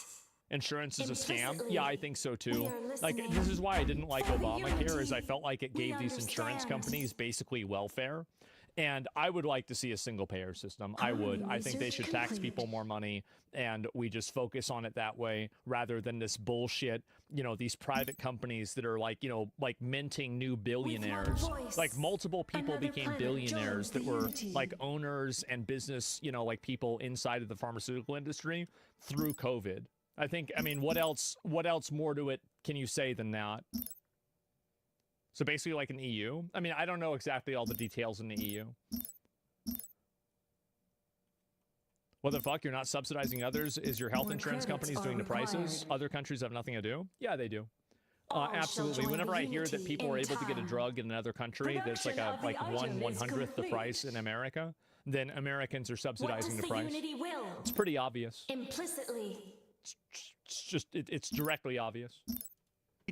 Insurance is a scam. Implicitly, Yeah, I think so too. we are Like, listening this is why I didn't like for the Obamacare, is I unity. felt like it We gave these insurance understand. companies basically welfare. And I would like to see a single payer system. I would. I think they research should tax complete. people more money and we just focus on it that way rather than this bullshit, these private companies that are like, like minting new billionaires. voice, Like multiple people another became planet billionaires joins that the were unity. like owners and business, like people inside of the pharmaceutical industry through COVID. I mean, what else more to it can you say than that? So basically like an EU. I mean, I don't know exactly all the details in the EU. What the fuck? You're not subsidizing others? Is your health insurance companies doing the prices? Other countries have nothing to do? Yeah, they do. Absolutely. Whenever I hear that people are able to get a drug in another country that's like a 1/100th the price in America, then Americans are subsidizing the price. It's pretty obvious. Implicitly. It's directly obvious.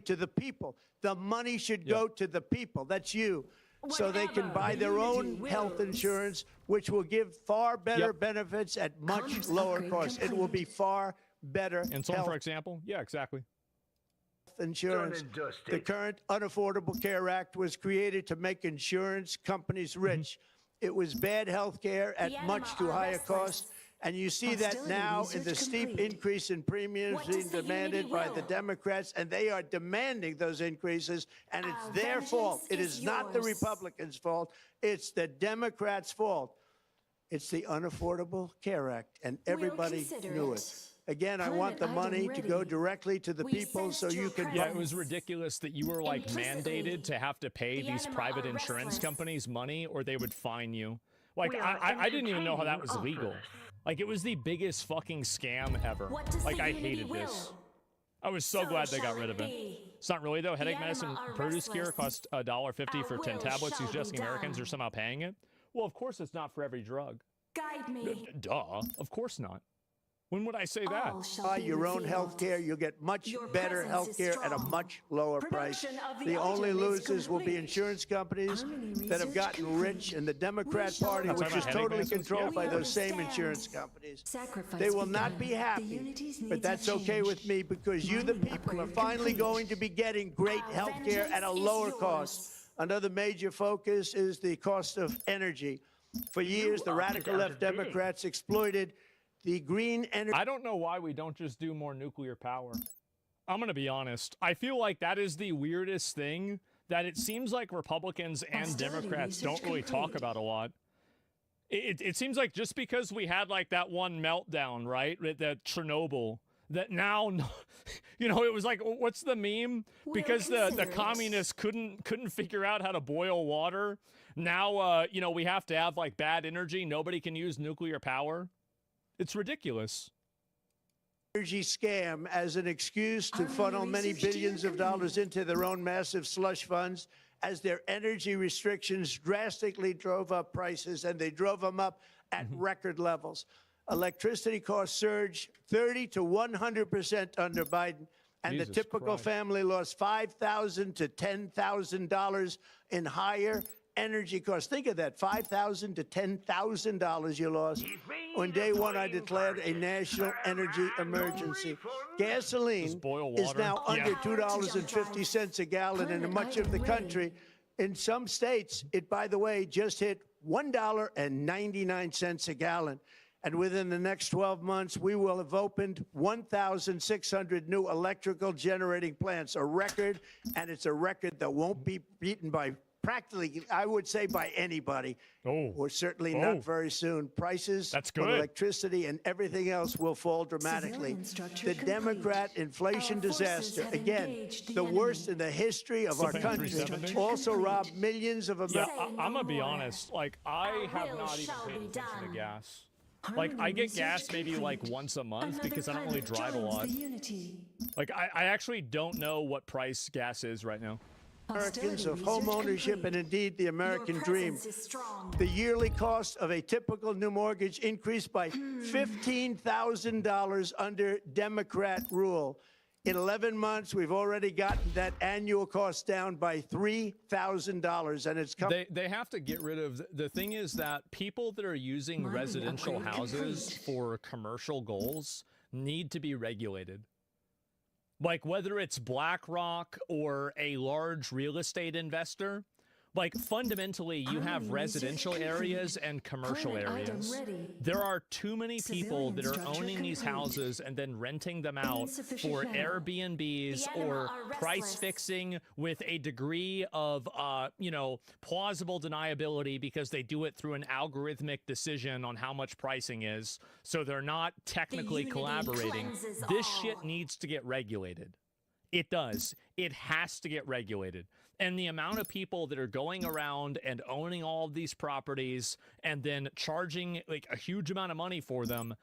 To the people. The money should go to the people. That's you. So they can buy their own health insurance, which will give far better benefits at much lower cost. It will be far better. Insulin, for example? Yeah, exactly. Insurance. The current Unaffordable Care Act was created to make insurance companies rich. It was bad health care at much too high a cost. And you see that now in the steep increase in premiums being demanded by the Democrats, and they are demanding those increases, and it's their fault. It is not the Republicans' fault. It's the Democrats' fault. It's the Unaffordable Care Act, and everybody knew it. Again, I want the money to go directly to the people so you can... Yeah, it was ridiculous that you were like mandated to have to pay these private insurance companies money or they would fine you. Like, I didn't even know how that was legal. Like, it was the biggest fucking scam ever. Like, I hated this. I was so glad they got rid of it. It's not really, though. Headache medicine Produce Cure cost $1.50 for 10 tablets. You're suggesting Americans are somehow paying it? Well, of course it's not for every drug. Guide me. Duh. Of course not. When would I say that? Buy your own health care. You'll get much better health care at a much lower price. The only losers will be insurance companies that have gotten rich, and the Democrat Party, which is totally controlled by those same insurance companies. They will not be happy, but that's okay with me because you, the people, are finally going to be getting great health care at a lower cost. Another major focus is the cost of energy. For years, the radical left Democrats exploited the green energy. I don't know why we don't just do more nuclear power. I'm going to be honest. I feel like that is the weirdest thing that it seems like Republicans and Democrats don't really talk about a lot. It seems like just because we had like that one meltdown, right? That Chernobyl, that now, you know, it was like, what's the meme? Because the communists couldn't figure out how to boil water. Now, you know, we have to have like bad energy. Nobody can use nuclear power. It's ridiculous. Energy scam as an excuse to funnel many billions of dollars into their own massive slush funds as their energy restrictions drastically drove up prices, and they drove them up at record levels. Electricity costs surged 30 to 100% under Biden, and the typical family lost $5,000 to $10,000 in higher energy costs. Think of that, $5,000 to $10,000 you lost. On day one, I declared a national energy emergency. Gasoline is now under $2.50 a gallon in much of the country. In some states, it, by the way, just hit $1.99 a gallon. And within the next 12 months, we will have opened 1,600 new electrical generating plants, a record, and it's a record that won't be beaten by practically, I would say, by anybody, or certainly not very soon. Prices for electricity and everything else will fall dramatically. The Democrat inflation disaster, again, the worst in the history of our country, also robbed millions of Americans. Yeah, I'm going to be honest. Like, I have not even paid attention to gas. Like, I get gas maybe like once a month because I don't really drive a lot. Like, I actually don't know what price gas is right now. Americans of home ownership and indeed the American dream. The yearly cost of a typical new mortgage increased by $15,000 under Democrat rule. In 11 months, we've already gotten that annual cost down by $3,000, and it's coming. They have to get rid of. The thing is that people that are using residential houses for commercial goals need to be regulated. Like, whether it's BlackRock or a large real estate investor, like, fundamentally, you have residential areas and commercial areas. There are too many people that are owning these houses and then renting them out for Airbnbs or price fixing with a degree of, you know, plausible deniability because they do it through an algorithmic decision on how much pricing is. So they're not technically collaborating. This shit needs to get regulated. It does. It has to get regulated. And the amount of people that are going around and owning all of these properties and then charging like a huge amount of money for them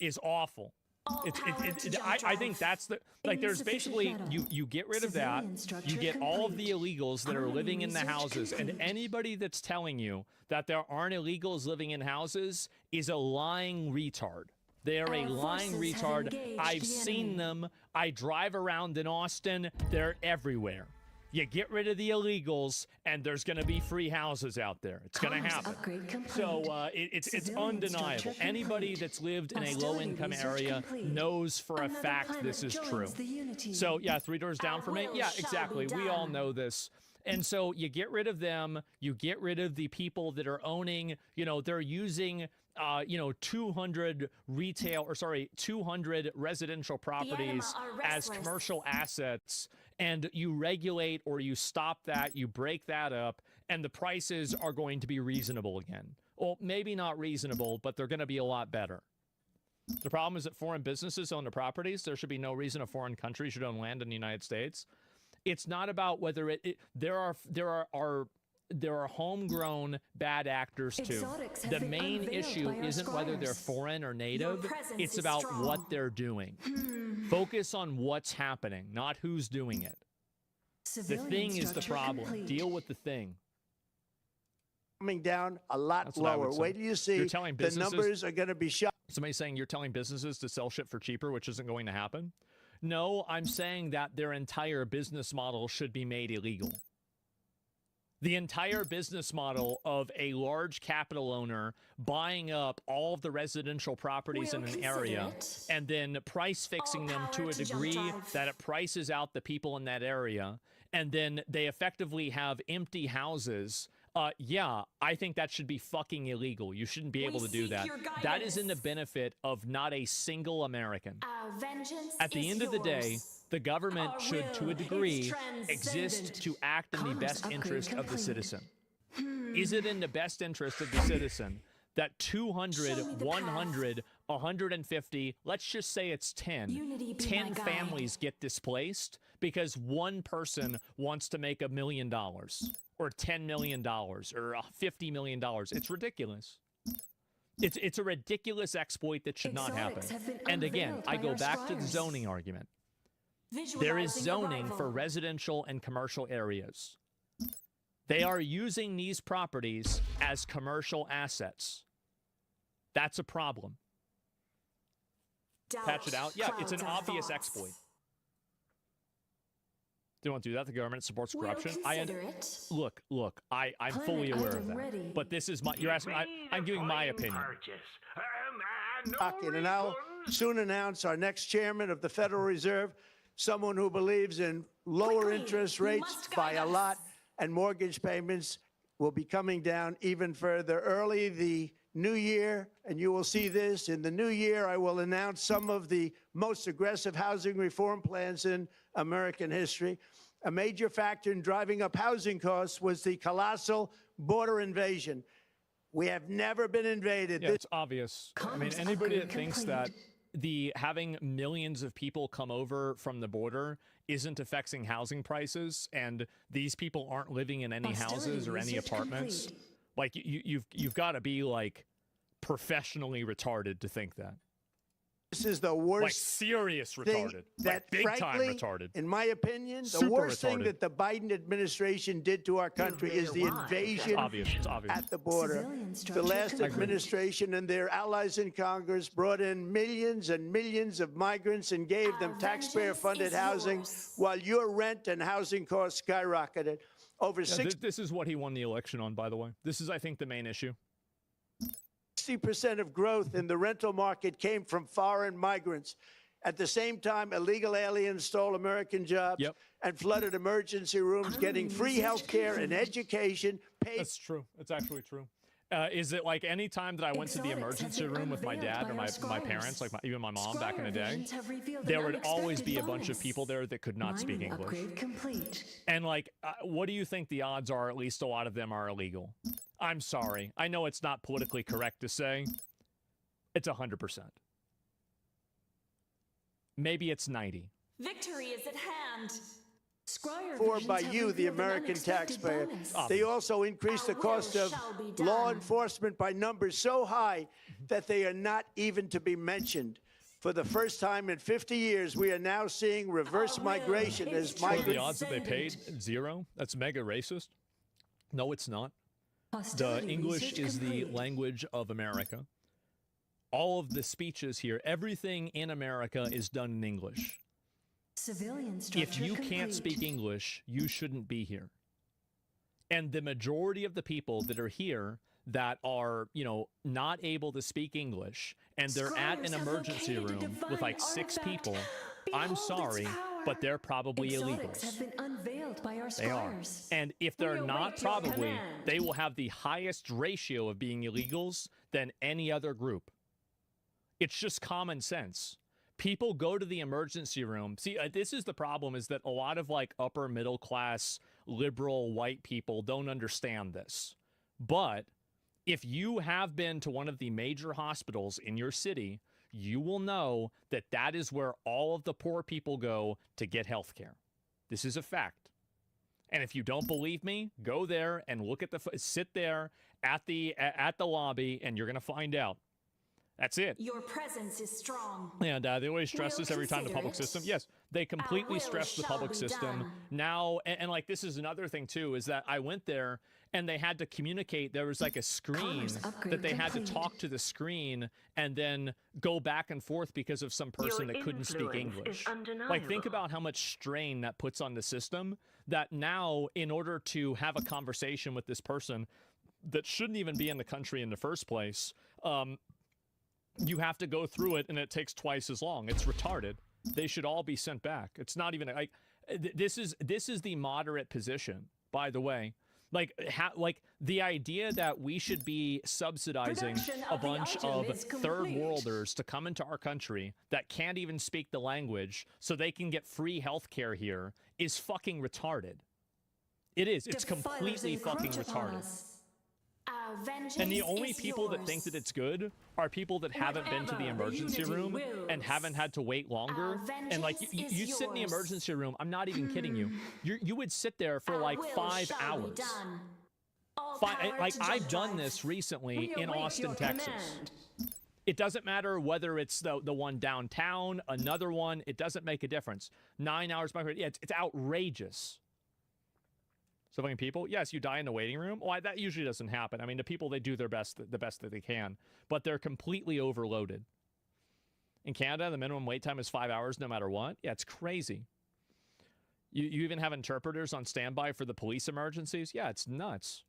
is awful. I think that's the, like, there's basically, you get rid of that, you get all of the illegals that are living in the houses, and anybody that's telling you that there aren't illegals living in houses is a lying retard. They're a lying retard. I've seen them. I drive around in Austin. They're everywhere. You get rid of the illegals, and there's going to be free houses out there. It's going to happen. So it's undeniable. Anybody that's lived in a low-income area knows for a fact this is true. So, yeah, 3 doors down for me? Yeah, exactly. We all know this. And so you get rid of them. You get rid of the people that are owning, they're using... 200 residential properties as commercial assets, and you regulate or you stop that, you break that up, and the prices are going to be reasonable again. Well, maybe not reasonable, but they're going to be a lot better. The problem is that foreign businesses own the properties. There should be no reason a foreign country should own land in the United States. It's not about whether there are homegrown bad actors too. The main issue isn't whether they're foreign or native. It's about what they're doing. Focus on what's happening, not who's doing it. The thing is the problem. Deal with the thing. Coming down a lot lower. Wait till you see the numbers are going to be shot. Somebody's saying you're telling businesses to sell shit for cheaper, which isn't going to happen. No, I'm saying that their entire business model should be made illegal. The entire business model of a large capital owner buying up all of the residential properties in an area and then price fixing them to a degree that it prices out the people in that area, and then they effectively have empty houses. Yeah, I think that should be fucking illegal. You shouldn't be able to do that. That is in the benefit of not a single American. At the end of the day, the government should, to a degree, exist to act in the best interest of the citizen. Is it in the best interest of the citizen that 200, 100, 150, let's just say it's 10 families get displaced because one person wants to make $1 million or $10 million or $50 million? It's ridiculous. It's a ridiculous exploit that should not happen. And again, I go back to the zoning argument. There is zoning for residential and commercial areas. They are using these properties as commercial assets. That's a problem. Patch it out? Yeah, it's an obvious exploit. They don't do that. The government supports corruption. Look, I'm fully aware of that. But this is you're asking, I'm giving my opinion. And I'll soon announce our next chairman of the Federal Reserve, someone who believes in lower interest rates by a lot, and mortgage payments will be coming down even further. Early the new year, and you will see this, in the new year, I will announce some of the most aggressive housing reform plans in American history. A major factor in driving up housing costs was the colossal border invasion. We have never been invaded. Yeah, it's obvious. I mean, anybody that thinks that having millions of people come over from the border isn't affecting housing prices, and these people aren't living in any houses or any apartments, like you've got to be like professionally retarded to think that. This is the worst, like serious retarded, like big time retarded. In my opinion, the Super worst retarded. thing that the Biden administration did to our country is the invasion It's obvious. at the border. The last administration and their allies in Congress brought in millions and millions of migrants and gave them taxpayer-funded housing, while your rent and housing costs skyrocketed. Over This is what he won the election on, by the way. This is, I think, the main issue. 60% of growth in the rental market came from foreign migrants. At the same time, illegal aliens stole American jobs and flooded emergency rooms, getting free health care and education. That's true. It's actually true. Is it like any time that I went to the emergency room with my dad or my parents, like even my mom back in the day, there would always be a bunch of people there that could not speak English. And like, what do you think the odds are? At least a lot of them are illegal. I'm sorry. I know it's not politically correct to say. It's 100%. Maybe it's 90. Victory is at hand. Scryer For visions by have you, the revealed an American unexpected taxpayer. bonus. They also increased the Our cost will of shall be done. law enforcement by numbers so high that they are not even to be mentioned. For the first time in 50 years, we are now seeing reverse Our will migration is as What are the migrants. odds that they paid? 0? That's mega racist. No, it's not. The Hostility English research is the complete. language of America. All of the speeches here, everything in America is done in English. Civilian If structure you can't complete. speak English, you shouldn't be here. And the majority of the people that are here that are, you know, not able to speak English and they're at an Scholars have emergency located a room with divine like 6 artifact. people, I'm Behold its sorry, power. but they're probably Exotics illegals. have been unveiled by our They are. scholars. And if they're We not, await your probably, command. they will have the highest ratio of being illegals than any other group. It's just common sense. People go to the emergency room. See, this is the problem, is that a lot of like upper middle class liberal white people don't understand this. But if you have been to one of the major hospitals in your city, you will know that that is where all of the poor people go to get health care. This is a fact. And if you don't believe me, go there and look at sit there at the lobby and you're going to find out. That's it. Your presence is strong. And they always stress We'll this every time the consider public it. system. Yes, they completely will stress the shall public be system. done. Now, and like this is another thing too, is that I went there and they had to communicate. There was like a screen Commerce upgrade that they had to complete. talk to the screen and then go back and forth because of some person that couldn't speak English. Like, think about how much strain that puts on the system, that now in order to have a conversation with this person that shouldn't even be in the country in the first place, you have to go through it and it takes twice as long. It's retarded. They should all be sent back. It's not even like this is the moderate position, by the way. Like the idea that we should be subsidizing Production a of the bunch item of is third complete. worlders to come into our country that can't even speak the language so they can get free health care here is fucking retarded. It is. It's Defilers completely fucking encroach upon retarded. us. Our vengeance And the only is people that yours. think that it's good are people that haven't been to the Whatever the emergency unity room wills. and haven't had to wait longer. Our And like vengeance you is sit in the yours. emergency room. I'm not even kidding you. You would sit there for Our like will 5 shall be hours. done. All Like power to I've Judge done Drive. this recently We in await Austin, your Texas. command. It doesn't matter whether it's the one downtown, another one. It doesn't make a difference. 9 hours by yeah, it's outrageous. So many people, yes, you die in the waiting room. Well, that usually doesn't happen. I mean, the people, they do their best, the best that they can, but they're completely overloaded. In Canada, the minimum wait time is 5 hours no matter what. Yeah, it's crazy. You even have interpreters on standby for the police emergencies. Yeah, it's nuts.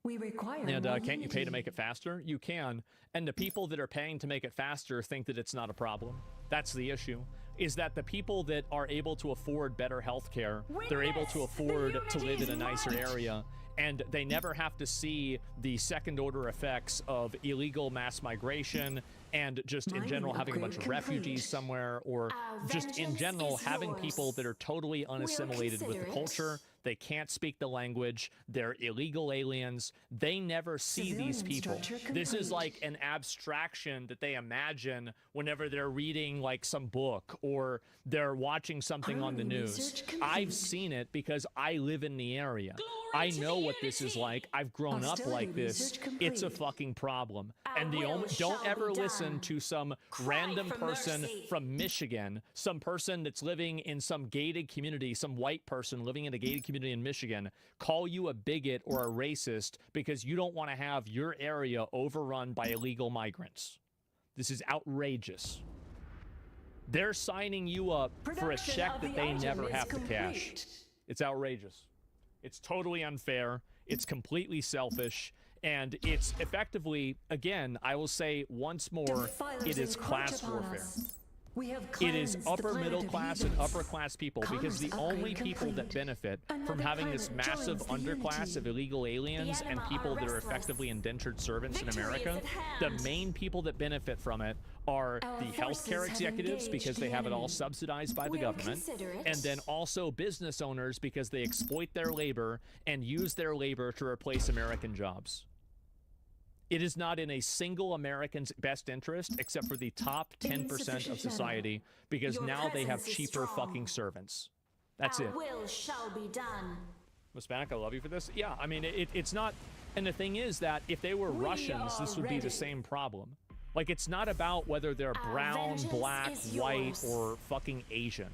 We require And more can't you pay to unity. make it faster? You can. And the people that are paying to make it faster think that it's not a problem. That's the issue. Is that the people that are able to afford better health care, they're able to afford to live in a nicer area, and they never have to see the second order effects of illegal mass migration and just in Mining general having a bunch of upgrade complete. refugees somewhere, or Our just in vengeance general is having yours. people that are totally unassimilated with the consider it. culture. They can't speak the language. They're illegal aliens. They never see these Civilian people. structure This is complete. like an abstraction that they imagine whenever they're reading like some book or they're watching something on the Early news. research I've complete. seen it because I live in the area. I to know the what this is unity. like. I've grown up Hostility like this. research It's a complete. fucking problem. Our And the will only shall don't be ever listen done. to some Cry random for person mercy. from Michigan, some person that's living in some gated community, some white person living in a gated community in Michigan, call you a bigot or a racist because you don't want to have your area overrun by illegal migrants. This is outrageous. They're signing you up for a Production check of that the they item never is have to cash. complete. It's outrageous. It's totally unfair. It's completely selfish. And it's effectively, again, I will say once more, Defilers it is encroach class upon warfare. us. We have It is cleansed the upper planet middle of class and heathens. upper class people because the Commerce only upgrade people that complete. benefit from Another having this planet massive joins the underclass unity. of illegal aliens and enema people are that are restless. effectively indentured servants in Victory is America, at the hand. main people that benefit from it are Our the healthcare forces have executives because engaged they the have it all enemy. subsidized by the We'll government, consider it. and then also business owners because they exploit their labor and use their labor to replace American jobs. It is not in a single American's best interest, except for the top 10% of society, because Your now they have presence is cheaper strong. fucking servants. That's Our it. will shall be done. Hispanic, I love you for this. Yeah, I mean, it's not. And the thing is that if they were Russians, this would be ready. the same problem. Like, it's not about whether they're Our brown, vengeance black, is white, yours. or fucking Asian.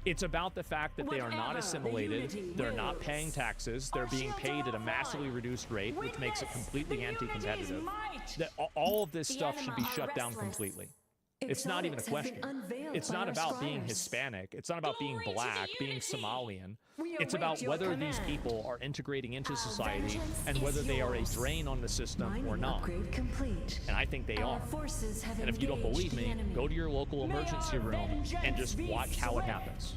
It's about the fact that they are not Whatever the assimilated, unity they're not wills. paying taxes, they're Our being shields paid are at a on massively fire. reduced rate, which makes it Witness completely the unity's anti-competitive. might. That all of this The stuff should be anima are shut down restless. completely. It's not even a Exotics have been question. unveiled It's by not our about being scribes. Hispanic. It's not about being Glory to the black, being unity. Somalian. We It's await about your whether these command. people are integrating into Our society vengeance and is whether they are a yours. drain on the system or Mining not. upgrade complete. And I think they Our are. forces have And if you don't engaged believe the me, enemy. go to your local May emergency our room and vengeance just be watch how it swift. happens.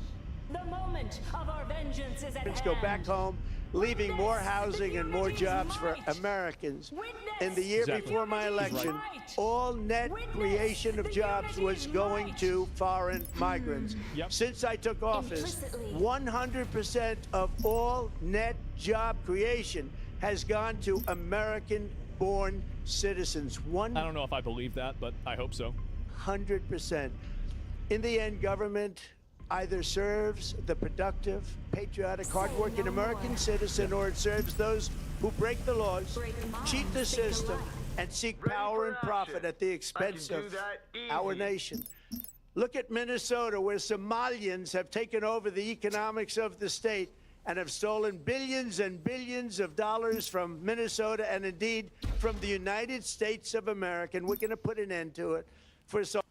The moment of our vengeance is at Let's hand. go back home, leaving more housing and more jobs for Americans. In the year Exactly. before my He's election, right. all net creation of jobs was going to foreign migrants. Yep. Since I took office, Implicitly. 100% of all net job creation has gone to American-born citizens. I don't know if I believe that, but I hope so. 100%. In the end, government either serves the productive, patriotic, hardworking no American more. citizen, or it serves those who break the laws, Break minds, cheat the seek the system, light. and seek power and profit at the expense of our nation. Look at Minnesota, where Somalians have taken over the economics of the state and have stolen billions and billions of dollars from Minnesota and indeed from the United States of America. And we're going to put an end to it. For so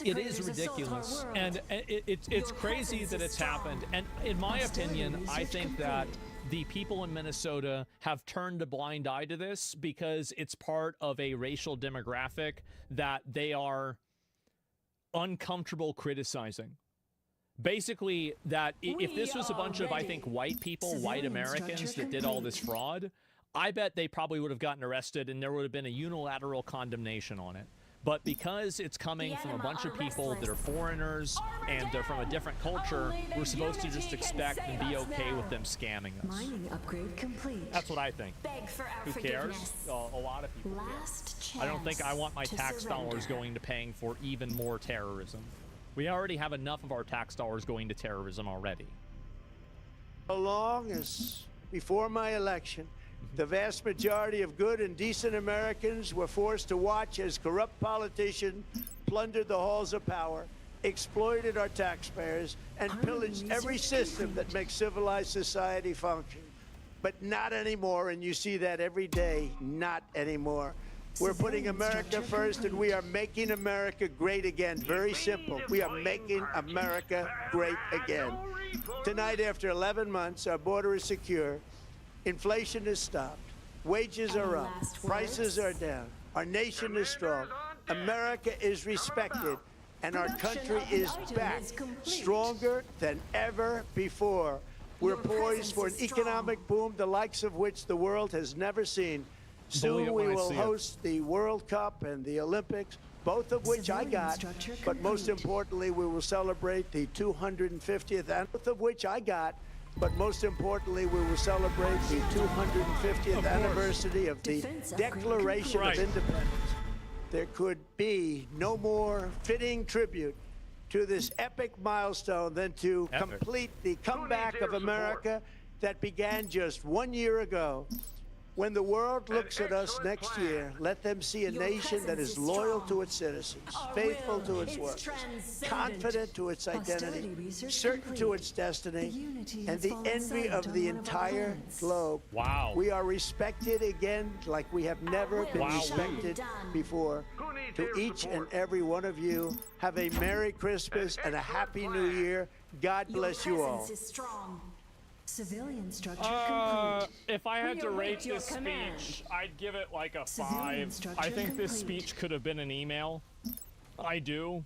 It is ridiculous, and it's crazy that it's happened. And in my opinion, I think that the people in Minnesota have turned a blind eye to this because it's part of a racial demographic that they are uncomfortable criticizing. Basically, that if this was a bunch of, I think, white people, white Civilian Americans structure that did all this complete. fraud, I bet they probably would have gotten arrested and there would have been a unilateral condemnation on it. But because it's coming The from a anima bunch are of people that are restless. foreigners and they're from a different culture, Only the we're supposed to just unity can expect and save be us okay with now. them scamming us. Mining upgrade complete. That's what I think. Beg for our Who cares? forgiveness. A lot of people. do. Last chance. I don't think I want my to tax dollars surrender. going to paying for even more terrorism. We already have enough of our tax dollars going to terrorism already. long as before my election, the vast majority of good and decent Americans were forced to watch as corrupt politicians plundered the halls of power, exploited our taxpayers, and pillaged every system that makes civilized society function. But not anymore, and you see that every day, not anymore. We're putting Civilian America structure first, and we are making America great again. Very simple. We are making America great again. Tonight, after 11 months, our border is secure. Inflation is stopped. Wages Any are up. last Prices words? are down. Our nation is strong. America is respected. And our Production country of the is item back, is complete. stronger than ever before. We're Your poised for an presence is strong. economic boom, the likes of which the world has never seen. Believe Soon it we when I will see it. host the World Cup and the Olympics, both of which I Civilian got. structure But most complete. importantly, we will celebrate the 250th, and both of which I got. But most importantly, we will celebrate the 250th anniversary of the Defense upgrade Declaration complete. of Independence. There could be no more fitting tribute to this epic milestone than to Epic. complete the comeback of America that began just 1 year ago. When the world looks at us next year, let them see a Your nation that presence is is loyal strong. to its citizens, Our faithful will to its is workers, transcendent. confident to its Hostility identity, research certain to complete. its destiny, The unity and has the fallen envy silent of on the one of our entire planets. globe. Wow. We are respected again like we have never will been Wow. shall be respected done. before. To each and every one of you, have a Merry Christmas and a Happy New Year. God Your bless you all. presence is strong. Civilian structure complete. If I had We to await rate your this command. speech, I'd give it like a Civilian 5. structure I think this complete. speech could have been an email. I do.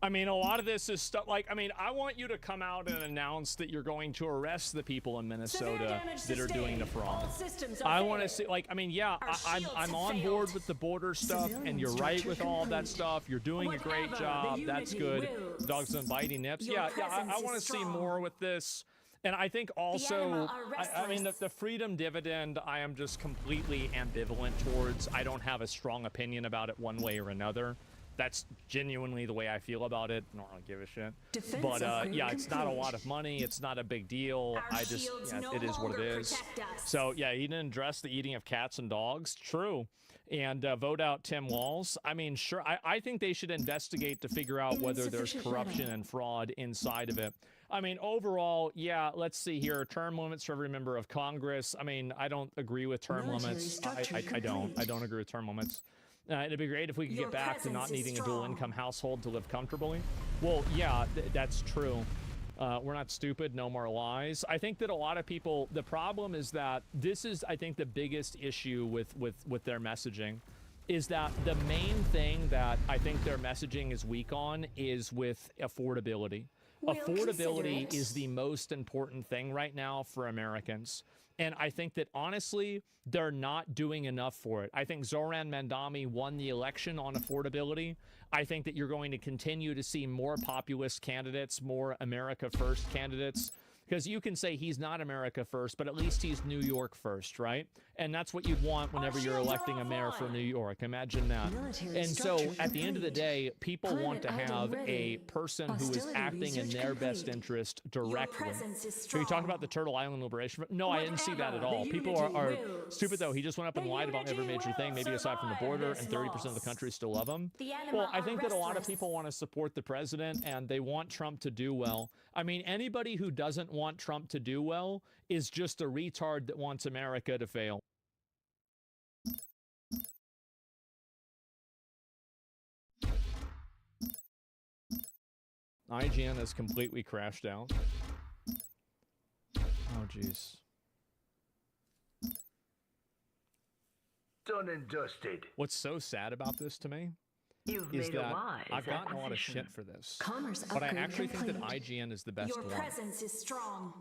I mean, a lot of this is stuff like, I mean, I want you to come out and announce that you're going to arrest the people in Severe Minnesota damage that are doing the sustained. fraud. All systems are I want to failed. see, like, I mean, yeah, Our I'm shields I'm have on failed. board with the border stuff, Civilian and you're right structure with all that complete. stuff. You're doing a great Whatever the job. That's unity good. wills. Dogs and biting nips. Your Yeah, I presence want to is see strong. more with this. And I think also, anima are I mean, the restless. freedom dividend, I am just completely ambivalent towards. I don't have a strong opinion about it one way or another. That's genuinely the way I feel about it. I don't give a shit. Defense But upgrade yeah, it's not a complete. lot of money. It's not a big deal. Our I just, shields yeah, no it is what it longer is. protect us. So yeah, he didn't address the eating of cats and dogs. True. And vote out Tim Walz. I mean, sure. I think they should investigate to figure out whether there's Insufficient corruption money. and fraud inside of it. I mean, overall, yeah, let's see here. Term limits for every member of Congress. I mean, I don't agree with term Military limits. structure I don't. complete. I don't agree with term limits. It'd be great if we could Your get back to not presence is needing a strong. dual-income household to live comfortably. Well, yeah, that's true. We're not stupid. No more lies. I think that a lot of people, the problem is that this is, I think, the biggest issue with their messaging, is that the main thing that I think their messaging is weak on is with affordability. We'll consider Affordability it. is the most important thing right now for Americans. And I think that, honestly, they're not doing enough for it. I think Zoran Mandami won the election on affordability. I think that you're going to continue to see more populist candidates, more America First candidates, because you can say he's not America First, but at least he's New York First, right? And that's what you'd want whenever you're shields are electing a mayor for offline. New York. Imagine that. Military And so structure at the end of the complete. day, people want to Climate have item a ready. person who is Hostility acting in research their best complete. interest directly. presence is So you talk strong. about the Turtle Island Liberation Front? No, I didn't see that at Whatever all. the People unity are wills. stupid, though. He just went up and The lied about every unity major thing, will maybe aside from the survive border, this and 30% of the loss. country still love him. The anima Well, I are think that a lot of restless. people want to support the president, and they want Trump to do well. I mean, anybody who doesn't want Trump to do well is just a retard that wants America to fail. IGN has completely crashed out. Oh, jeez. Done and dusted. What's so sad about this to me You've is made a that wise I've gotten a lot of acquisition. shit for this. Commerce But I upgrade actually think that complete. IGN is the best Your one. presence is strong.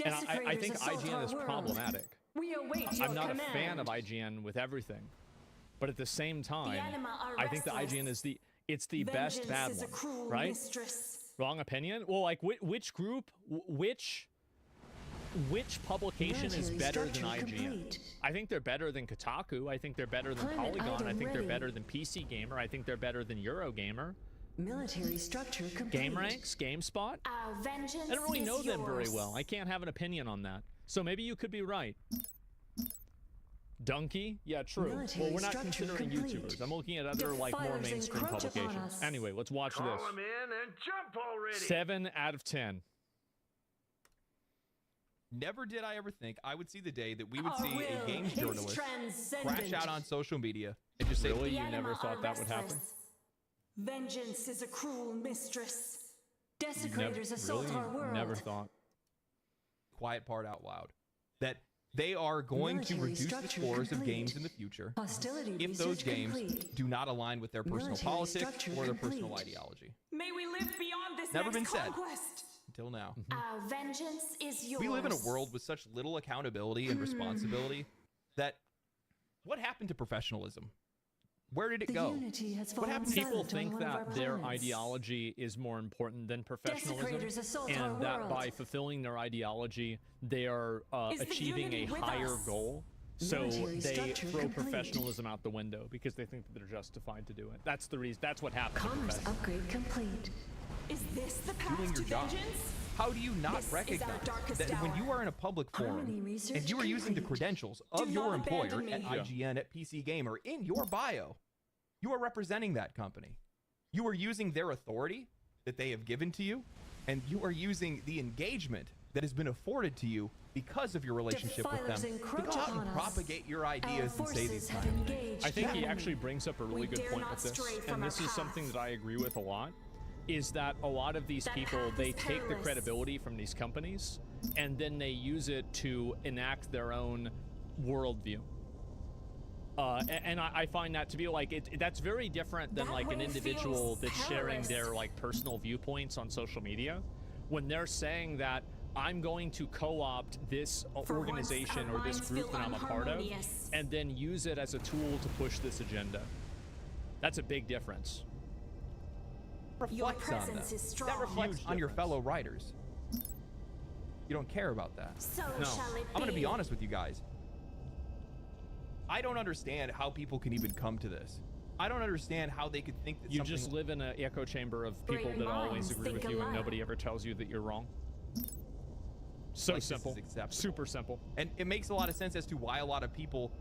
And I Desecrators think assault IGN our is world. problematic. We await your I'm not command. a fan of IGN with everything. But at the same time, anima are I think that restless. IGN is the best Vengeance bad is a one, cruel right? mistress. Wrong opinion? Well, like which group, which publication is Military better than structure IGN? complete. I think they're better than Kotaku. I think they're better than Climate Polygon. I item think they're ready. better than PC Gamer. I think they're better than Eurogamer. Military structure complete. GameRanks, GameSpot. Our vengeance I don't really is know them very yours. well. I can't have an opinion on that. So maybe you could be right. Donkey? Yeah, true. Military Well, we're not structure considering complete. YouTubers. I'm looking at other, like, more Defilers mainstream encroach upon publications. us. Anyway, let's watch Call this. him in and jump already. 7 out of 10. Never did I ever think I would see the day that we would Our see a will games is journalist transcendent. crash out on social media and just say, Really? The You never anima thought are that would happen? restless. Vengeance is a cruel mistress. Desecrators assault really? our world. Never thought. quiet part out loud, that they are going to Military reduce the structure scores of complete. games in the future Hostility if those research games complete. do not align with their personal Military politics structure or their personal complete. ideology. May we live beyond this Never next been said. conquest. Until now. Our vengeance is yours. We live in a world with such little accountability and responsibility that what happened to professionalism? Where did it The go? unity has What fallen happened to People silent on think one of our that their planets. ideology is more important than professionalism, Desecrators assault our and that world. by fulfilling their ideology, they are Is the achieving a unity with higher us? goal. So Military they structure throw complete. professionalism out the window because they think that they're justified to do it. That's the reason. That's what happened. to Commerce professionals. upgrade complete. Is this the path Doing to your job. vengeance? How do you not This is our recognize darkest that when hour. you are in a public Harmony forum research and you are using the complete. credentials Do of your not employer abandon at me. IGN, at PC Gamer, in your bio, you are representing that company. You are using their authority that they have given to you, and you are using the engagement that has been afforded to you because of your relationship with Defilers them to encroach go out upon and us. propagate your Our ideas and say forces these have kind of things. engaged I think the he enemy. actually brings up a really We good dare point not with this, stray from and our this is path. something that I agree with a lot, is that a lot of these That people, path they is take the perilous. credibility from these companies, and then they use it to enact their own worldview. And I find that to be like, that's very different than That like an way individual feels that's sharing perilous. their like personal viewpoints on social media. When they're saying that I'm going to co-opt this For once, organization our or this minds group feel that I'm a part of, unharmonious. and then use it as a tool to push this agenda. That's a big difference. Your Reflects on presence them. is strong. That reflects Huge on your difference. fellow writers. You don't care about that. So No. shall it I'm going to be be. honest with you guys. I don't understand how people can even come to this. I don't understand how they could think that You something... just live in an echo chamber of people Great that always minds agree think with you and alike. nobody ever tells you that you're wrong. So like this is simple. acceptable. Super simple. And it makes a lot of sense as to why a lot of people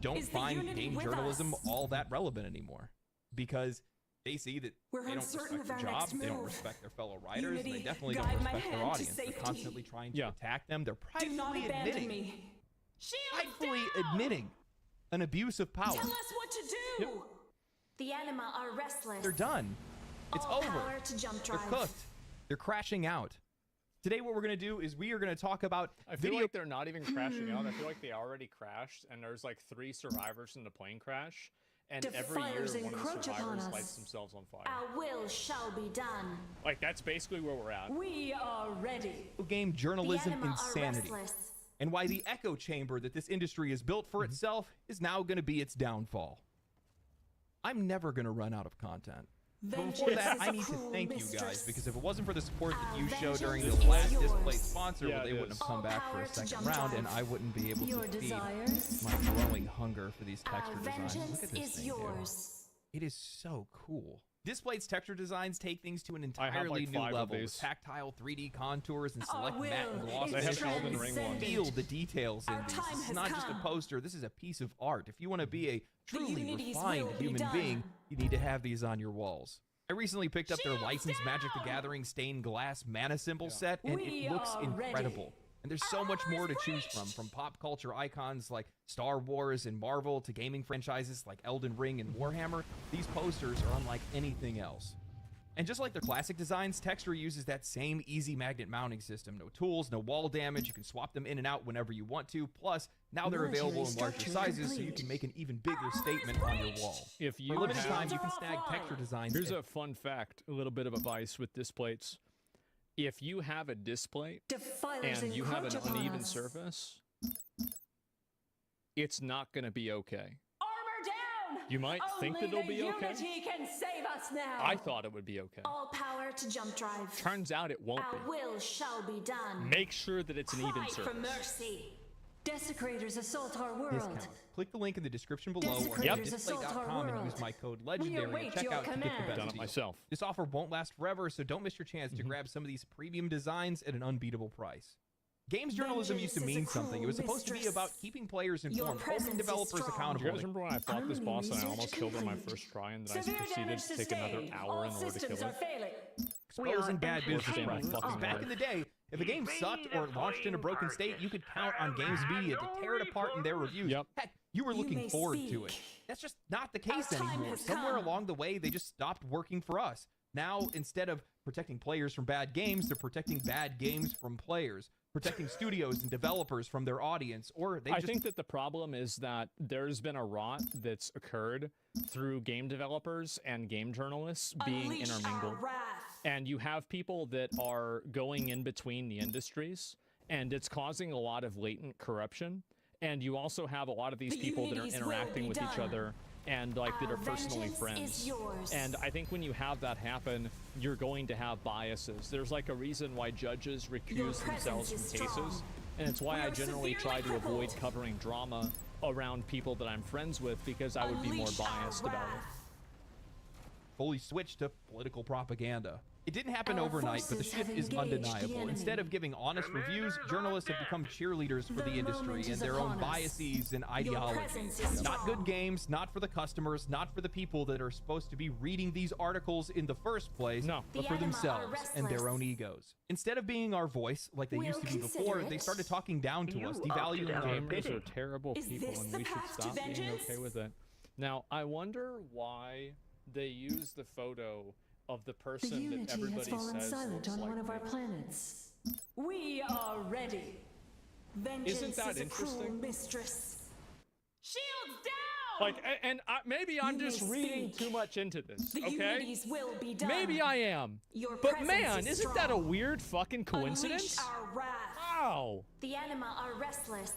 don't Is the find unity game with journalism us? all that relevant anymore. Because they see that We're they don't uncertain respect of their our job, next they don't move. respect their fellow writers, and they Unity, definitely don't guide my respect their hand to audience. They're safety. constantly trying to Yeah. attack them. They're Do not pridefully abandon admitting, me. pridefully admitting an abuse of power. Tell us what to do. The anima are restless. They're done. It's All over. power to jump They're drive. cooked. They're crashing out. Today, what we're going to do is we are going to talk about I feel video. like they're not even crashing out. I feel like they already crashed, and there's like 3 survivors in the plane crash, and every year Defilers one of the encroach upon survivors us. lights themselves on fire. Our will shall be done. Like that's basically where we're at. We are ready. Game The journalism anima are insanity, restless. and why the echo chamber that this industry has built for itself is now going to be its downfall. I'm never going to run out of content. But before Vengeance that, is I a need to cruel thank you mistress. guys, because if it wasn't for the support that you Our showed during the vengeance last is Display yours. sponsor, Yeah, well, they it wouldn't is. have come All back for power a to second jump round, drive. and I wouldn't be able Your to feed desires? my growing hunger for these texture Our designs. Look vengeance at this is thing, dude. yours. It is so cool. Displace's texture designs take things to an I have, entirely like, new 5 of level with these. tactile 3D contours and Our select matte and will gloss. is They have textures. Elden Ring ones. Feel the details in Our these. time This is has not just a come. poster. This is a piece of art. If you want to be a truly unities refined will be human done. being, you need to have these on your walls. I recently picked up their Shields licensed Magic the down! Gathering stained glass mana symbol set, and We it looks are ready. incredible. And there's so much more to choose from pop culture icons like Star Wars and Marvel to gaming franchises like Elden Ring and Warhammer. These posters are unlike anything else. And just like their classic designs, Texture uses that same easy magnet mounting system. No tools, no wall damage. You can swap them in and out whenever you want to. Plus, now they're Military available in larger structure sizes, so you complete. can make an even bigger statement on your wall. If you For limited have- time, you can snag Texture designs. Here's a fun fact, a little bit of advice with displates. If you have a displate Defilers and you have an encroach upon uneven us. surface, it's not going to be okay. Armor down. You might think that Only it'll be the okay. Unity can save us now. I thought it would be okay. All power to jump drive. Turns out it won't Our be. will shall be done. Make sure that it's an even Cry for surface. mercy. Desecrators assault our world. Discount. Click the link in the description below or Desecrators head to assault our display.com and use world. my code We legendary await at your checkout to get the command. best Done it deal. myself. This offer won't last forever, so don't miss your chance to grab some of these premium designs at an unbeatable price. Games journalism used to Vengeance is a mean something. It was cruel supposed to be mistress. about keeping players informed, presence holding is developers strong. accountable. Do you guys remember when I fought this Army boss and I research almost killed her on my complete. first try, and then I Severe proceeded damage to take another sustained. hour All in order to systems kill are her? failing. Exposing bad We're business staying practices. fucking Back hard. in the day, if a game sucked or launched in a broken state, you could count on Games Media to tear it apart in their reviews. Yep. Heck, you were You looking may forward to it. speak. That's just not the case Our time anymore. has Somewhere come. along the way, they just stopped working for us. Now, instead of protecting players from bad games, they're protecting bad games from players, protecting studios and developers from their audience, or they I just... think that the problem is that there's been a rot that's occurred through game developers and game journalists being Unleash our intermingled. wrath. And you have people that are going in between the industries, and it's causing a lot of latent corruption. And you also have a lot of these The people that are unities will interacting be with each done. other and like that Our are personally vengeance friends. is yours. And I think when you have that happen, you're going to have biases. There's like a reason why judges recuse themselves presence from is cases. strong. And it's why We I are generally try severely to avoid crippled. covering drama around people that I'm friends with because I would be more Unleash our biased about it. wrath. fully switched to political propaganda. It didn't happen Our overnight, but the forces shift have is engaged the undeniable. enemy. Instead of giving honest reviews, journalists have become cheerleaders for The the industry moment and is their own upon us. biases and presence ideologies. is Not strong. good games, not for the customers, not for the people that are supposed to be reading these articles in the first place, No. but The for anima are themselves and their own restless. egos. Instead of being our voice like they We'll used to be consider before, they it. started talking down to us, You devaluing opted our out. Gamers are terrible Is people, this and the we should path to stop being vengeance? okay with it. Now, I wonder why they use the photo of the The person that Unity has everybody fallen says silent looks on like one of me. our planets. We are ready. Vengeance that is a cruel interesting? mistress. Shields down. Like, and maybe I'm You just may reading speak. too much into this, The okay? unities will be done. Maybe I am. Your But presence man, is isn't that a strong. weird fucking coincidence? Unleash our wrath. Wow. The anima are restless.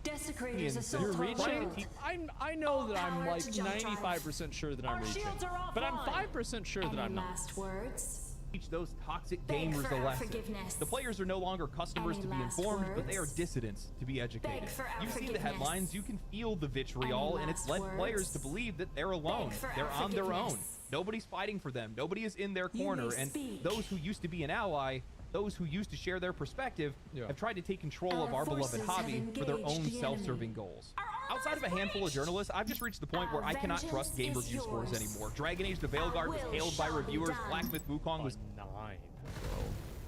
Desecrators Ian, assault You're our reaching? world. I know that I'm power like to jump drive. 95% sure that I'm Our reaching. shields are But I'm offline. 5% sure that Any I'm not. last words? teach those toxic Beg gamers for a our lesson. forgiveness. The players are no longer customers Any to be last informed, but they are words? dissidents to be educated. Beg for our You see the forgiveness. headlines, you can feel the vitriol, Any and it's last led players words? to believe that they're alone. Beg for They're our on their own. forgiveness. Nobody's fighting for them. Nobody is in their You corner. may And speak. those who used to be an ally, those who used to share their perspective, have tried to take control of Our our beloved forces have hobby for their engaged own the self-serving enemy. goals. Outside of a handful of journalists, I've just reached the point where I cannot trust game vengeance is review scores yours. anymore. Dragon Age the Veilguard was will hailed by shall be reviewers. done. Black Myth Wukong was A 9,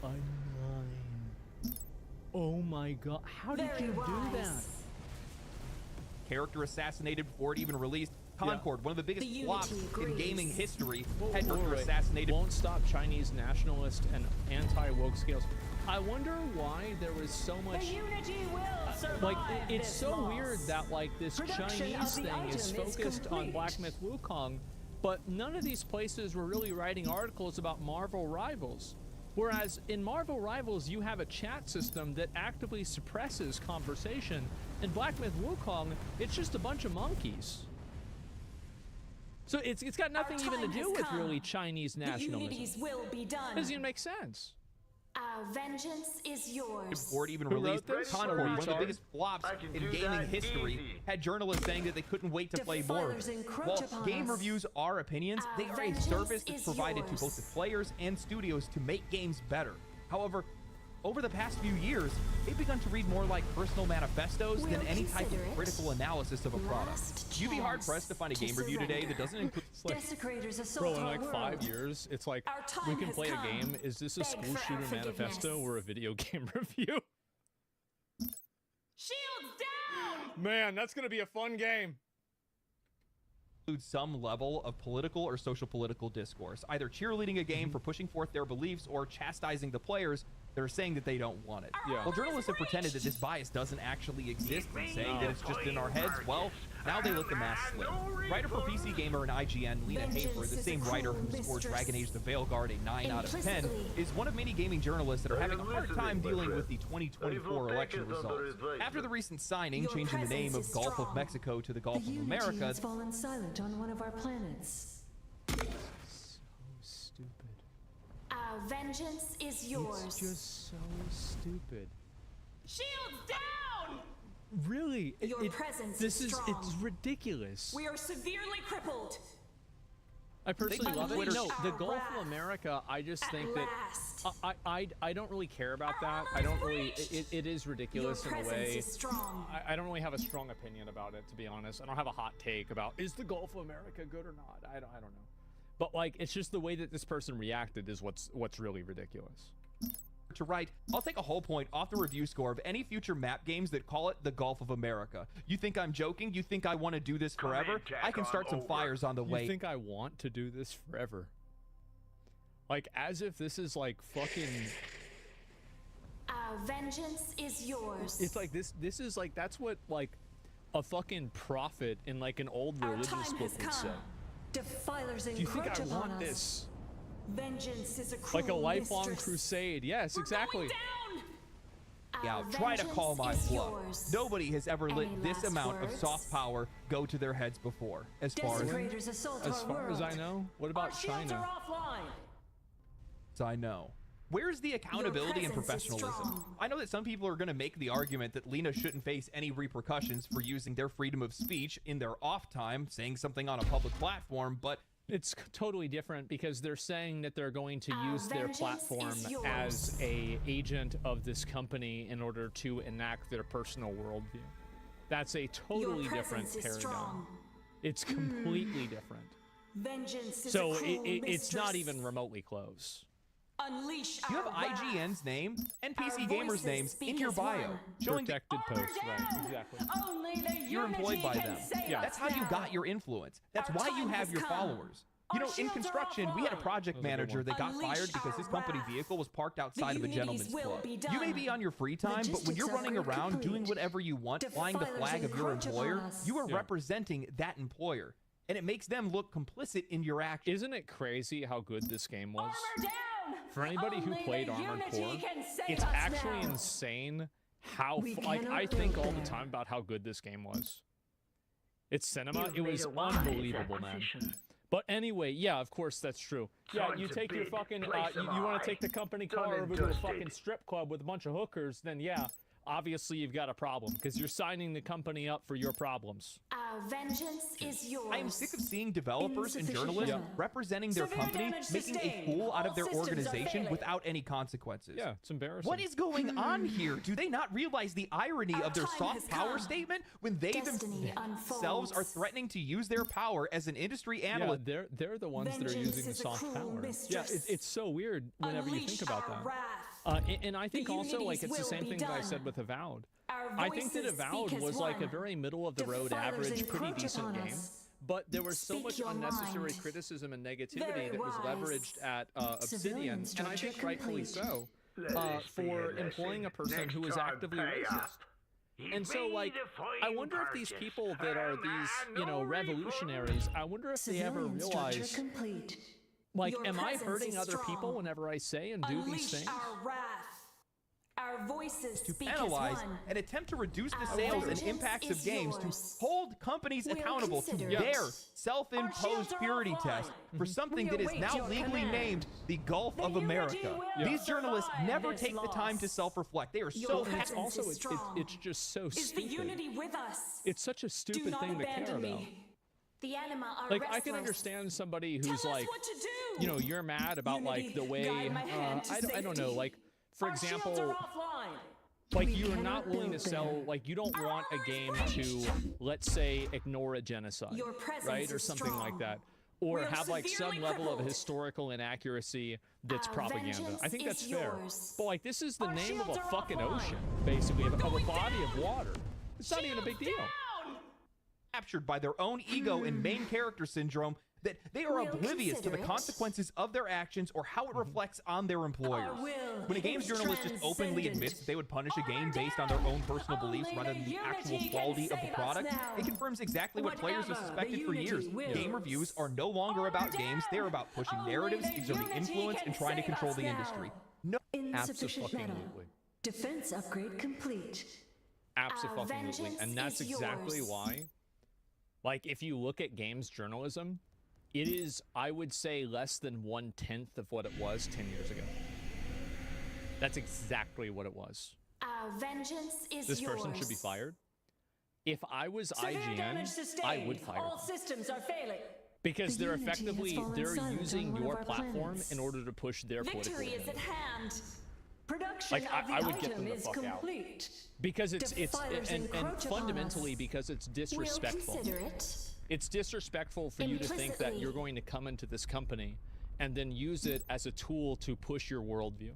bro. A 9. Oh my god. How did Very you do that? wise. character assassinated before it even released. Concord, one of the biggest The flops Unity in agrees. gaming history, Whoa, had whoa, character wait. assassinated. Won't stop Chinese nationalist and anti-woke scales. I wonder why there was so The much. Unity will survive Like, it's this so loss. weird that, like, this Production of Chinese the thing item is is focused on complete. Black Myth Wukong, but none of these places were really writing articles about Marvel Rivals. Whereas in Marvel Rivals, you have a chat system that actively suppresses conversation. In Black Myth Wukong, it's just a bunch of monkeys. So it's got nothing even to time do has with come. really Chinese The nationalism. Unities will be done. Doesn't even make sense. Our vengeance is yours. Before it even Who released, wrote this? Concord, one of the Retard? biggest flops in gaming history, had journalists saying that they couldn't wait to play more. Defilers encroach Well, upon game us. reviews are opinions. Our They are a vengeance service that's is provided to yours. both the players and studios to make games better. However, over the past few years, they've begun to read more like personal manifestos than We'll any type consider of it. critical analysis of a product. Last You'd be hard chance pressed to find a to game review today that surrender. doesn't include. Desecrators assault Bro, in our like world. 5 years, it's like Our time we can has play come. a game. Is this a Beg school for our shooter manifesto forgiveness. or a video game review? Shields down! Man, that's gonna be a fun game. Include some level of political or social political discourse, either cheerleading a game for pushing forth their beliefs or chastising the players that are saying that they don't want it. Yeah. Well, journalists have pretended that this bias doesn't actually exist and saying that it's just in our heads. Well, now they let the mask slip. Writer for PC Gamer and IGN, Lena Hafer, the same writer who scored Dragon Age the Veilguard a 9 out of 10, is one of many gaming journalists that are having a hard time dealing with the 2024 election results. After the recent signing, Your changing the name of presence is Gulf of strong. Mexico to the The Gulf of Unity America, has fallen silent on one of our planets. So stupid. Our vengeance is yours. It's just so stupid. Shields down! Really? Your presence this is it's strong. ridiculous. We are severely crippled. I personally love it. unleash No, the our Gulf wrath. of America, I just At think last. that I don't really care about Our that. I armor don't is really. breached. It is Your ridiculous in a presence way. is strong. I don't really have a strong opinion about it, to be honest. I don't have a hot take about is the Gulf of America good or not. I don't know. But like, it's just the way that this person reacted is what's really ridiculous. to write, I'll take a whole point off the review score of any future map games that call it the Gulf of America. You think I'm joking? You think I want to do this forever? I can start some fires on the way. You think I want to do this forever? Like, as if this is like fucking. Our vengeance is yours. It's like this is like that's what like a fucking prophet in like an old Our religious time book has would come. say. Defilers Do you think encroach I upon want us. this? Vengeance is a cruel Like a lifelong mistress. crusade. Yes, exactly. Yeah, Our try to call my vengeance is bluff. yours. Nobody has ever let Any this last amount of words? soft power go to their heads before, as far Desecrators assault As our far as I world. know. What Our about shields China? are offline. as I know. Where's the accountability and presence is professionalism? strong. I know that some people are going to make the argument that Lena shouldn't face any repercussions for using their freedom of speech in their off time, saying something on a public platform, but It's totally different because they're saying that they're going to Our use their vengeance platform is yours. as a agent of this company in order to enact their personal worldview. That's a totally Your different presence is paradigm. strong. It's completely different. Vengeance is So a cruel it's not mistress. even remotely close. Unleash you have our wrath. IGN's name and PC Our Gamers' voices names speak in your as bio, one. showing that Protected Armor post, right? down! Exactly. Only the you're employed Unity by can them. save Yeah. us That's how you now. got your influence. That's Our why you time have has your come. followers. You Our know, in shields are construction, we had a offline. project That was a good manager one. that got Unleash fired because our his company wrath. vehicle was parked outside of a Unities gentleman's will club. be You may done. be on your free time, but when Logistics you're running upgrade around complete. doing whatever you want, flying the Defilers flag of your encroach employer, upon us. you are Yeah. representing that employer. And it makes them look complicit in your actions. Isn't it crazy how good this game was? Armor down! For anybody who Only played the Armored Unity Core, can save it's us actually now. insane how We like cannot I think build all the there. time about how good this game was. It's cinema. You've It made was a wise unbelievable, man. acquisition. But anyway, yeah, of course that's true. Yeah, you take your fucking, you want to take the company car over to a fucking strip club with a bunch of hookers, then yeah, obviously you've got a problem because you're signing the company up for your problems. Our vengeance is yours. I am sick of seeing developers and journalists representing their Severe company, damage making a sustained. fool out of All their systems are organization failing. without any consequences. Yeah, it's embarrassing. What is going on here? Do they not realize the irony Our of their time soft has power come. statement when they Destiny themselves are unfolds. threatening to use their power as an industry Yeah, analyst? they're the ones that are Vengeance using the is a soft cruel power. Yeah, mistress. it's so weird whenever you Unleash think about our that. wrath. And I think The also, like, Unity's it's the will same be thing that I done. said with Avowed. Our I think that voices Avowed speak as was like a one. very middle-of-the-road, Defilers average, pretty encroach decent upon game. us. But there was so Speak much your unnecessary mind. criticism and negativity Very that was wise. leveraged at Obsidian, Civilian and I think structure rightfully complete. so, for employing a person who is actively racist. And so, like, I wonder if these people that are these, you know, revolutionaries, I wonder if they ever Civilian structure realize, complete. like, Your am I presence hurting is other people strong. whenever I say and do these Unleash things? our wrath. Our voices To speak penalize as one. and attempt to reduce the Our sales and vengeance impacts of is games yours. to hold companies We'll accountable to consider their it. self-imposed Our shields are purity offline. test for something We that is await now your legally command. named the Gulf The of unity America. will These journalists survive never this take the time to loss. self-reflect. They are Your so And it's presence also, is it's strong. just so Is the stupid. unity with us? It's such a Do stupid not thing to care abandon about. me. The anima are Like, restless. I can understand somebody Tell who's us like, what to do. you know, you're mad about like Unity, the way, guide my hand to I don't know, safety. like, for Our shields example, are offline. like We you're cannot not willing to build sell, there. like, you don't want a game to, let's say, ignore a genocide, Your presence right, or is something like strong. that, or We are have like some severely level of crippled. historical inaccuracy that's Our propaganda. vengeance I think that's is fair. yours. But like, this is the Our name of a shields are fucking offline. ocean, basically, of a going body of down. water. It's not even a big Shields deal. down. Captured by their own ego and main character syndrome that they are We'll oblivious to the consider it. consequences of their actions or how it reflects on their employers. Our will When a games is journalist just openly transcendent. admits that they would punish a game based on their own personal beliefs Only rather the than the actual unity can quality of the save us product, now. it confirms exactly what players have Whatever suspected the for years. unity wills. Game reviews are no longer about Order games, they're about pushing Only narratives, the exerting unity influence, can and trying to save control us the now. industry. No, Insufficient metal. Abso-fucking-lutely. Defense upgrade complete. Absolutely. vengeance And that's is exactly yours. why, like, if you look at games journalism, it is, I would say, less than 1/10 of what it was 10 years ago. That's exactly what it was. Our vengeance is This yours. person should be fired. If I was Severe damage IGN, sustained. I would fire All them. systems are failing. Because The they're Unity has effectively, fallen they're silent on using one of your our platform planets. in order to push their political Victory is agenda. at hand. Production Like, of the I would get item them the is fuck out. complete. Because it's Defilers and encroach upon fundamentally us. because it's We'll disrespectful. consider it. It's disrespectful for you to think that Implicitly. you're going to come into this company and then use it as a tool to push your worldview.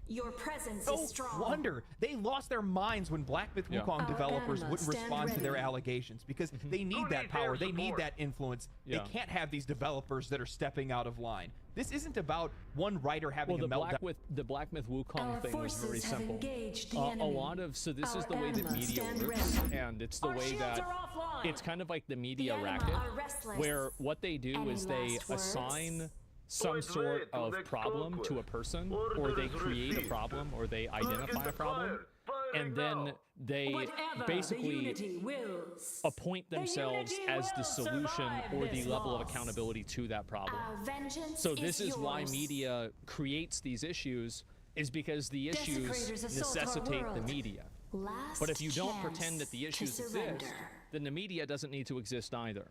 Your presence No is strong. wonder they lost their minds when Black Myth Yeah. Wukong Our developers anima wouldn't stand respond to their ready. allegations because they need that power, they need that influence. Yeah. They can't have these developers that are stepping out of line. This isn't about one writer having Well, a meltdown. the Black Myth Wukong Our thing was very forces have simple. engaged the A enemy. lot of so this is Our the way that anima media stand works, ready. and it's the Our way shields that are offline. it's kind of like the media anima racket, are restless. where what they do Any is they last words? assign some sort of problem to a person, or they create a problem, or they identify a problem, and then they Whatever the basically unity wills. appoint themselves unity as the will solution survive or the this level of loss. accountability to that problem. Our vengeance So this is why yours. media creates these issues, is because the issues Desecrators assault our necessitate the world. media. Last But if you don't chance pretend that the to issues surrender. exist, then the media doesn't need to exist either.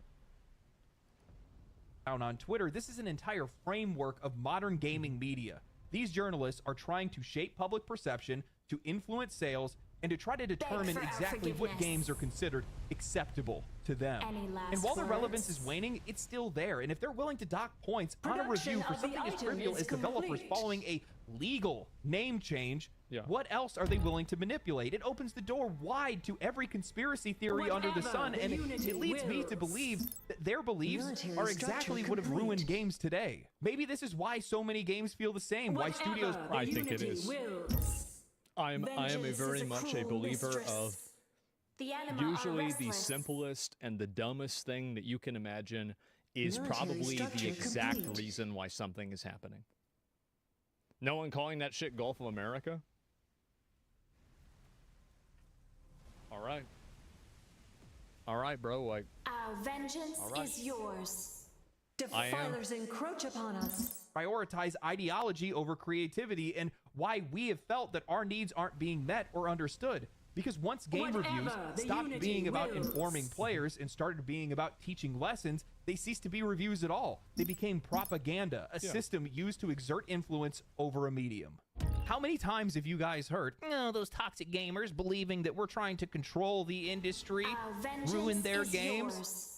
On Twitter, this is an entire framework of modern gaming media. These journalists are trying to shape public perception, to influence sales, and to try to determine for our exactly what forgiveness. games are considered acceptable to them. Any last And while the relevance words? is waning, it's still there. And if they're willing to dock points on a Production review for of the something as item trivial is as developers complete. following a legal name change, Yeah. what else are they willing to manipulate? It opens the door wide to every conspiracy theory under the Whatever sun, the and unity it leads me to wills. believe that their beliefs Military are structure exactly what have ruined complete. games today. Maybe this is why so many games feel the same, why Whatever studios the I think it unity is. wills. I am a Vengeance very is a much a cruel believer mistress. of The anima are usually the restless. simplest and the dumbest thing that you can imagine is Military probably the structure exact complete. reason why something is happening. No one calling that shit Gulf of America? All right. All right, bro. Like, Our vengeance All right. is yours. I am. Defilers encroach upon us. Prioritize ideology over creativity, and why we have felt that our needs aren't being met or understood. Because once game Whatever reviews the stopped Unity being about wills. informing players and started being about teaching lessons, they ceased to be reviews at all. They became propaganda, a system used to exert influence over a medium. How many times have you guys heard, oh, those toxic gamers believing that we're trying to control the industry, Our vengeance ruin their is games? yours.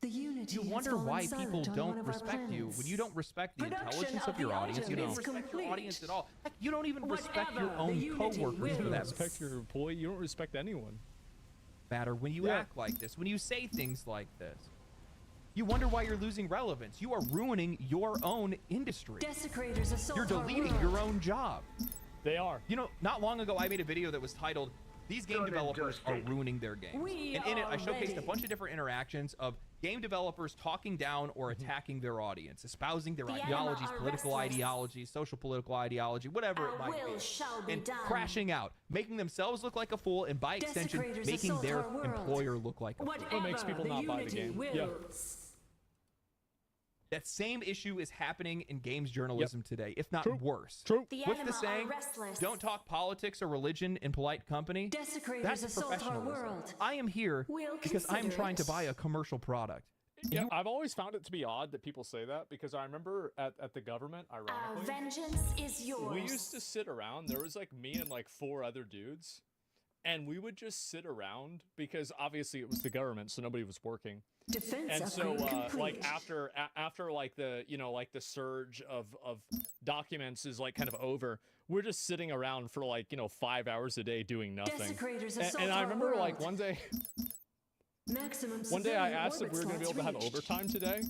The Unity You has wonder fallen why silent people on don't one of our respect you. planets. When you don't respect the Production intelligence of of your the audience, you item don't is respect your complete. audience at all. Heck, you don't even respect your Whatever own the Unity coworkers for wills. that Respect your employee. You don't respect anyone. matter when you act like this, when you say things like this. You wonder why you're losing relevance. You are ruining your own industry. Desecrators assault You're our deleting world. your own job. They are. You know, not long ago, I made a video that was titled, These Game Developers Are Ruining Their Games. We And in it, I are showcased ready. a bunch of different interactions of game developers talking down or attacking their audience, espousing their The anima ideologies, are political restless. ideology, social political ideology, whatever it Our might will be. shall be And done. crashing out, making themselves look like a fool, and by extension, Desecrators making assault their our world. employer look like a fool. Whatever makes people the not buy the Unity game. wills. Yeah. That same issue is happening in games journalism today, if not worse. True. The What's the anima are saying? restless. Don't talk politics or religion in polite company. Desecrators That's assault our professionalism. world. I am here We'll because I'm consider trying to it. buy a commercial product. Yeah, I've always found it to be odd that people say that because I remember at the government, Our ironically, vengeance is yours. we used to sit around. There was like me and like 4 other dudes, and we would just sit around because obviously it was the government, so nobody was working. Defense And so, upgrade complete. like after like the like the surge of documents is like kind of over, we're just sitting around for like 5 hours a day doing nothing. Desecrators And, assault and I our remember like world. Maximum one day I civilian asked if we orbit were going to be able to have slots reached. overtime today,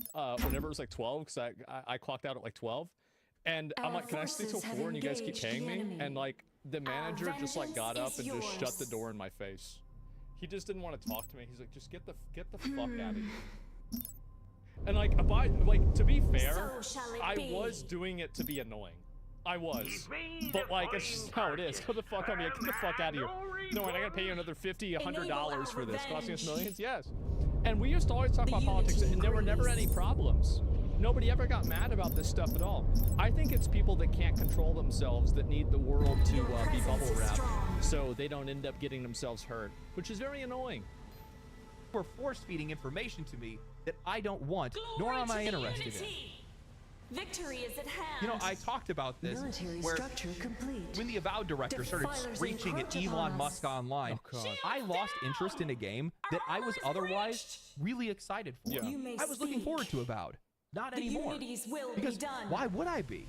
whenever it was like 12, because I clocked out at like 12, and I'm Our like, can I stay till forces have 4 and you guys keep engaged paying the me? enemy. And like the manager just like got vengeance up and is just shut the yours. door in my face. He just didn't want to talk to me. He's like, just get the fuck out of here. And like, to be fair, So shall it I be. was doing it to be annoying. I was, but like it's just how it is. Go the fuck on me. Get the fuck out of here. No, and I gotta pay you another $50, $100 for this, costing us millions. Yes. And we used to always talk about politics, and there were never any problems. Nobody ever got mad about this stuff at all. I think it's people that can't control themselves that need the world to Your be presence bubble is wrapped, strong. so they don't end up getting themselves hurt, which is very annoying. We're force feeding information to me that I don't want, Glory nor am to I the interested in. Unity. Victory is at hand. You know, I talked about this Military where structure complete. when the Avowed director started Defilers screeching at encroach upon Elon us. Musk online, Oh, God. I lost interest in a game that I was otherwise really excited for. Yeah. You may I was looking speak. forward to Avowed. Not The anymore. Unity's will Because be done. why would I be?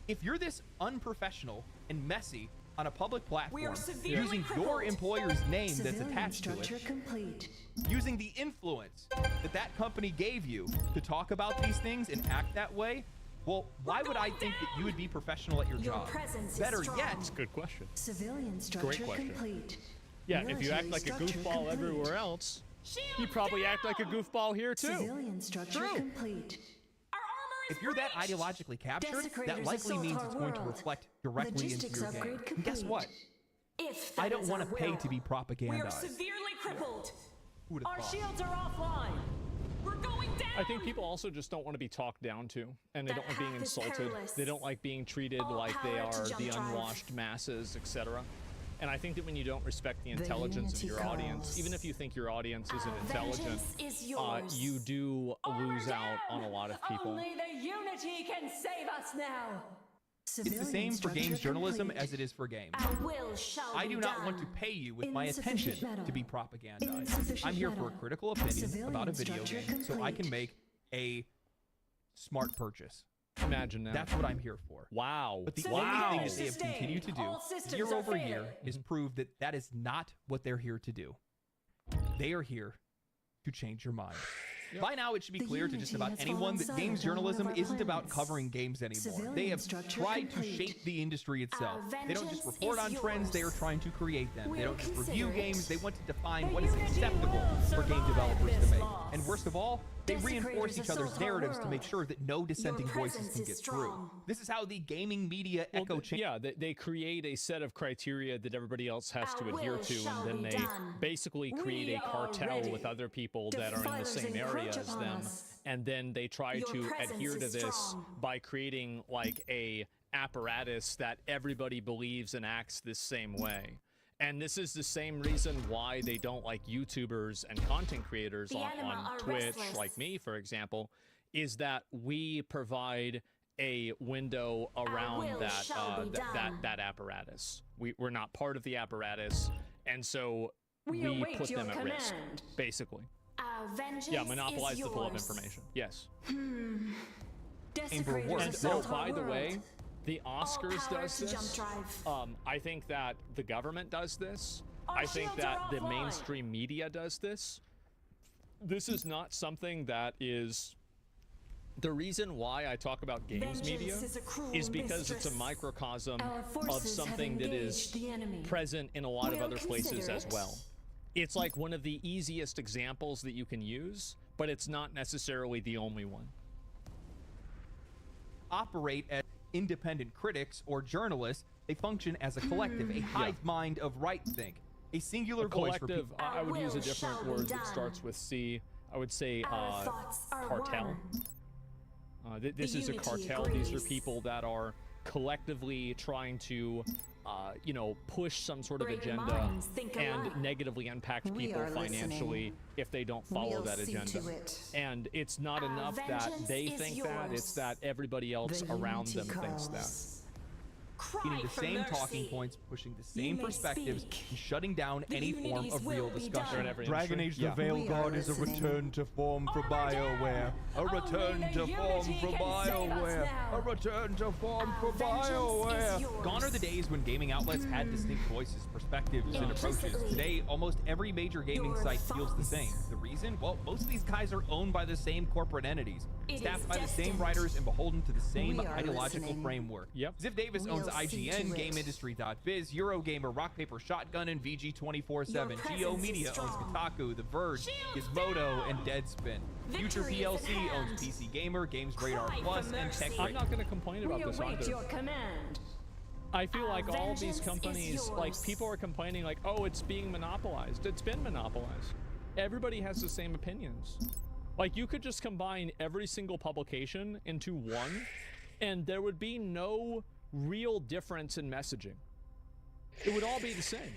If you're this unprofessional and messy on a public platform, severely using your crippled. employer's name that's Civilian attached to structure it, complete. using the influence that that company gave you to talk about these things and act that way, well, why would I think that you would be professional at your Your job? presence is Better strong. yet, Good question. Civilian structure question. complete. Yeah, if you act Military like a structure goofball complete. everywhere else, you Shields probably act like a down. goofball here too. Civilian structure True. complete. Our armor is if you're that breached. ideologically captured, that Desecrators likely assault means our it's going to world. reflect directly into Logistics your game. upgrade And guess complete. what? If that I don't is want our to pay will. to be We are propagandized. severely crippled. Who would've Our thought? shields are offline. We're going down. I think people also just don't want to be talked down to, and they That don't like being path is insulted. perilous. They don't like being treated All like they power to are jump the drive. unwashed masses, etc. And I think that when you don't respect the intelligence of Unity your audience, calls. even if you think your audience isn't Our intelligent, vengeance is yours. you do Armor lose out on a down. lot of people. Only the Unity can save us now. It's the Civilian same for structure games journalism complete. as it is for games. Our will shall I be do not want to done. pay you with my Insufficient attention metal. to be propagandized. Insufficient I'm here for a metal. critical opinion Civilian about a video structure game so I can complete. make a smart purchase. Imagine that. That's what I'm here for. Wow. But the wow. only thing that they have Sustained. continued to do All systems year are over year failing. is prove that that is not what they're here to do. They are here to change your mind. By now, it should be The clear to just Unity about has anyone fallen that silent games on one of journalism our isn't about planets. covering games anymore. They Civilian have structure tried to complete. shape the industry itself. Our They don't just vengeance report is on trends, they are yours. trying to create them. They We'll don't just consider review it. games, they want to define The what is Unity acceptable will for game survive developers to this make. loss. And worst of all, they reinforce Desecrators each other's assault our narratives to make world. sure that no dissenting voices presence can is get strong. through. This is how the gaming media Well, echo chamber. yeah, they create a set of criteria that everybody else has to Our adhere will to, shall and then be they done. basically create We a are cartel ready. with other people that are in the Defilers same encroach area as upon them, us. and then they try Your to presence adhere to is this strong. by creating like a apparatus that everybody believes and acts the same way. And this is the same reason why they don't like YouTubers and content creators The on anima are Twitch, restless. like me, for example, is that we provide a window around will that shall be done. that apparatus. We're not part of the apparatus, and so We we await put your them at risk, command. basically. Our vengeance Yeah, monopolize is the flow of yours. information. Yes. Desecrators rewards. Oh, assault our by the world. way, the Oscars power does to Jump this. Drive. I think that the government does this. Our I think shields that are the offline. mainstream media does this. This is not something that is. The reason why I talk about games Vengeance media is a cruel is because it's a mistress. microcosm Our of forces have something that is engaged the enemy. present in a lot of We'll other places consider as it. well. It's like one of the easiest examples that you can use, but it's not necessarily the only one. Operate as independent critics or journalists. They function as a collective, a hive mind of right think, a singular voice for Collective, people. I would use a will shall different be word that done. starts with C. I would say Our thoughts are cartel. one. This The is a unity cartel. These are agrees. people that are collectively trying to, push some sort of Greater agenda minds think and alike. negatively impact We people are financially listening. if they don't follow We'll that see agenda. to it. And it's not Our enough that vengeance they is think that; yours. it's that everybody else The around them unity thinks that. calls. Cry Getting the for same mercy. talking points, pushing the same may perspectives, speak. and shutting down The any form unities of will real be discussion. done. Every Dragon industry? Age: The Yeah. Veil We are God is a listening. return to form for Armageddon! BioWare. A Only return the to form unity for can save us BioWare. now. A return to form Our for vengeance is BioWare. yours. Gone are the days when gaming outlets had distinct voices, perspectives, and approaches. Implicitly. Today, almost every major gaming Your site feels the thoughts. same. The reason? Well, most of these guys are owned by the same corporate entities, It staffed is by the same destined. writers, and beholden to the same We are ideological listening. framework. Yep. Ziff Davis We'll owns see IGN, to it. GameIndustry.biz, Eurogamer, Rock Paper Shotgun, and VG247. Your Geo presence Media is owns strong. Kotaku, The Verge, Shields Gizmodo, down! and Deadspin. Future Victory is PLC at owns hand. PC Gamer, Games Radar Cry for Plus, and mercy. TechRate. I'm not going to complain about We this await either. your command. I feel Our like all of these vengeance is companies, like yours. people are complaining, like, oh, it's being monopolized. It's been monopolized. Everybody has the same opinions. Like, you could just combine every single publication into one, and there would be no real difference in messaging. It would all be the same.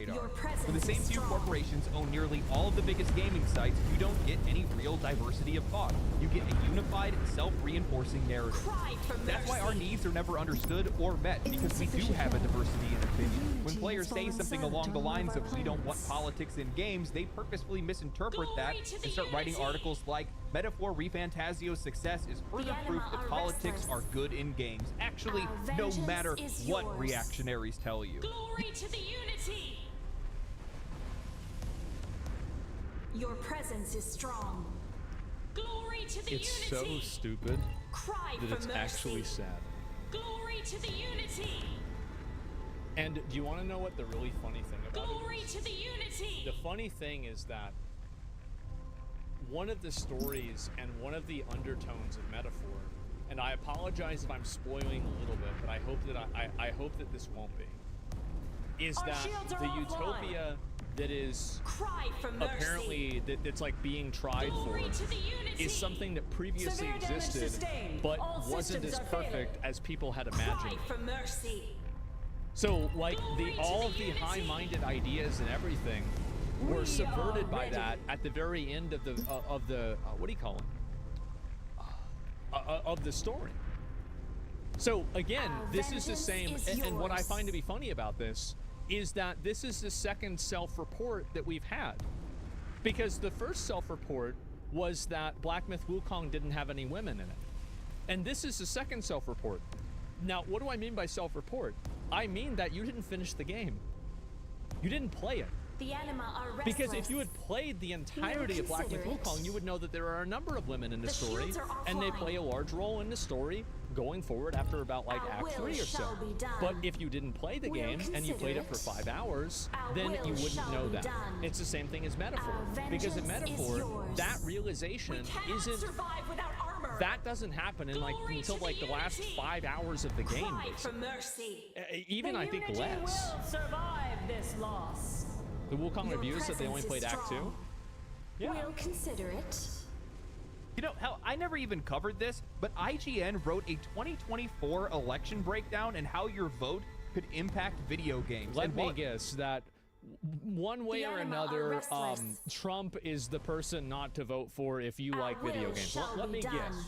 Your presence When the same is few strong. corporations own nearly all of the biggest gaming sites, you don't get any real diversity of thought. You get a unified, self-reinforcing narrative. Cry for mercy. That's why our needs are never understood or met, because we do have a diversity in opinion. When players say something along the lines of "we don't want politics in games," they purposefully misinterpret that Glory to and the start writing unity. articles like "Metaphor Refantasio's success is further anima proof that are politics restless. are good in games." Actually, Our no vengeance matter is what yours. reactionaries tell you. Glory to the unity. Your presence is strong. Glory to the It's so unity. stupid Cry that for it's mercy. actually sad. Glory to the unity. And do you want to know what the really funny thing about Glory it is? to the unity. The funny thing is that one of the stories and one of the undertones of Metaphor, and I apologize if I'm spoiling a little bit, but I hope that I hope that this won't be, is Our that shields are the offline. utopia that is Cry for mercy. apparently that's like being tried Glory for to the unity. is something that previously Severe damage existed sustained. but All wasn't systems as are failing. perfect as people had Cry imagined. for mercy. So like Glory to all the of the unity. high-minded ideas and everything We were are subverted by ready. that at the very end of the what do you call it? Of the story. So again, Our this is the vengeance same, is and what I yours. find to be funny about this is that this is the second self-report that we've had, because the first self-report was that Black Myth Wukong didn't have any women in it, and this is the second self-report. Now, what do I mean by self-report? I mean that you didn't finish the game. You didn't play it. The anima are restless. Because if you had played the entirety of Black Myth consider it. Wukong, you would know that there are a number of women in the The story, shields are and they offline. play a large role in the story going forward after about like Our Act will 3 or so. shall be done. But if you didn't play the We'll game and you played it consider for it. 5 hours, Our then will you wouldn't shall know be that. done. It's the same thing as Metaphor. Our Because in vengeance is Metaphor, yours. that We realization cannot isn't. survive without armor. That doesn't happen in like Glory until to like the the last unity. 5 hours of the game. Cry for basically. mercy. Even the I think unity less. will survive this loss. The Wukong Your reviews said they only presence played is Act 2. strong. Yeah. We'll consider it. You know, hell, I never even covered this, but IGN wrote a 2024 election breakdown and how your vote could impact video games. Let And me what- guess that one way The or anima are another, restless. Trump is the person not to vote for if you Our like video will games. shall Let be me done. guess.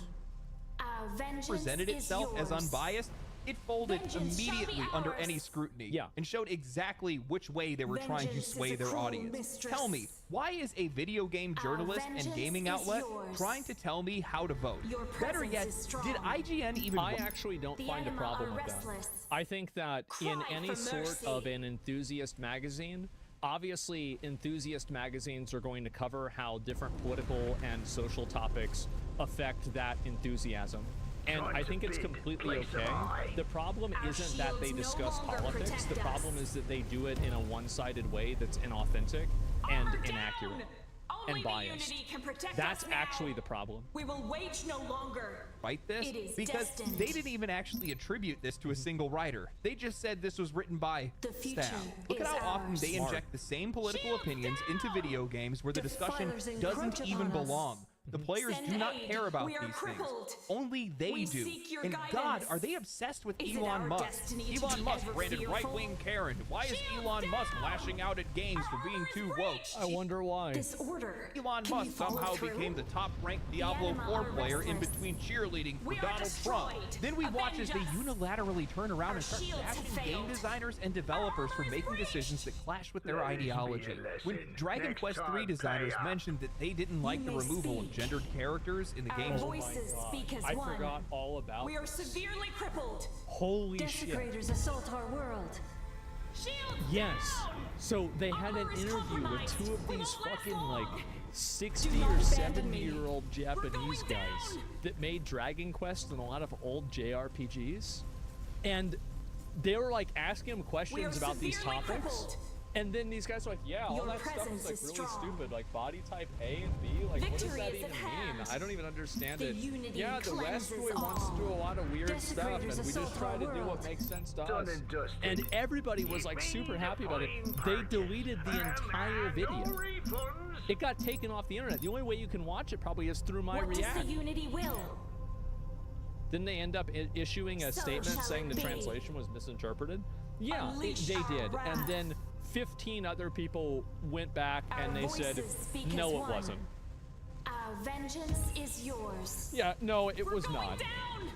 Our vengeance presented is itself as yours. unbiased, it folded Vengeance shall be immediately under ours. any scrutiny. Yeah. And showed exactly which way they were trying to Vengeance is sway a their cruel audience. mistress. Tell me, why is a video game Our journalist and vengeance gaming is outlet yours. trying to tell me how to vote? Your Better presence yet, is strong. did IGN even I actually don't The find a anima problem are with that. restless. I think that in Cry any for sort mercy. of an enthusiast magazine, obviously enthusiast magazines are going to cover how different political and social topics affect that enthusiasm. And I think it's completely okay. The problem Our isn't that they shields no discuss longer politics. protect The problem us. is that they do it in a one-sided way that's inauthentic and Armor inaccurate down! Only and the biased. unity can protect That's us now. actually the problem. We will wage no longer. fight this? It is Because destined. they didn't even actually attribute this to a single writer. They just said this was written by The future staff. Look at is how often ours. they Smart. inject the same political Shields opinions into video games where the discussion Defilers encroach doesn't even upon us. belong. The players Send do not aid. care about We are these crippled. things. Only they We do. seek your And God, guidance. are they obsessed with Is it Elon our Musk? destiny to Elon be Musk ever branded fearful? right-wing Karen. Why is Shield Elon Musk down! lashing out at games for being too woke? I wonder why. This order. Elon Can we Musk follow somehow through? became the top-ranked Diablo anima 4 are player in restless. between cheerleading for We are Donald Trump. destroyed. Then we watch as they Avenge us. unilaterally turn around Our and start shields have bashing game failed. designers and developers for armor is making breached. decisions that clash with their ideology. When Dragon Quest III designers mentioned that they didn't like the may removal of speak. gendered characters in the Our game's voices speak as I one. forgot all about We are severely crippled. Holy shit. Desecrators assault our world. Shield Yes. down! So they had an Armor is interview with compromised. two of We these won't last fucking like long. 60 Do not or abandon me. 70-year-old Japanese going guys down. that made Dragon Quest and a lot of old JRPGs. And they were like asking him questions about these severely topics. crippled. And then these guys were like, yeah, all Your that stuff presence is like is really strong. stupid. Like body type A and B, like what does Victory that is even at mean? hand. I don't even understand The it. unity Yeah, the West cleanses wants to do a all. lot of weird stuff, and Desecrators we just assault try our to do what world. makes sense to Done us. and dusted. And everybody was like super happy about it. They deleted the entire video. It got taken off the internet. The only way you can watch it probably is through my What does React. the unity will? Didn't they end up issuing a So statement shall saying it the be. translation was misinterpreted? Yeah, Unleash they our did. wrath. And then 15 other people went back Our and they said, voices speak no, as it one. wasn't. Our vengeance is yours. Yeah, no, it We're was going not. down!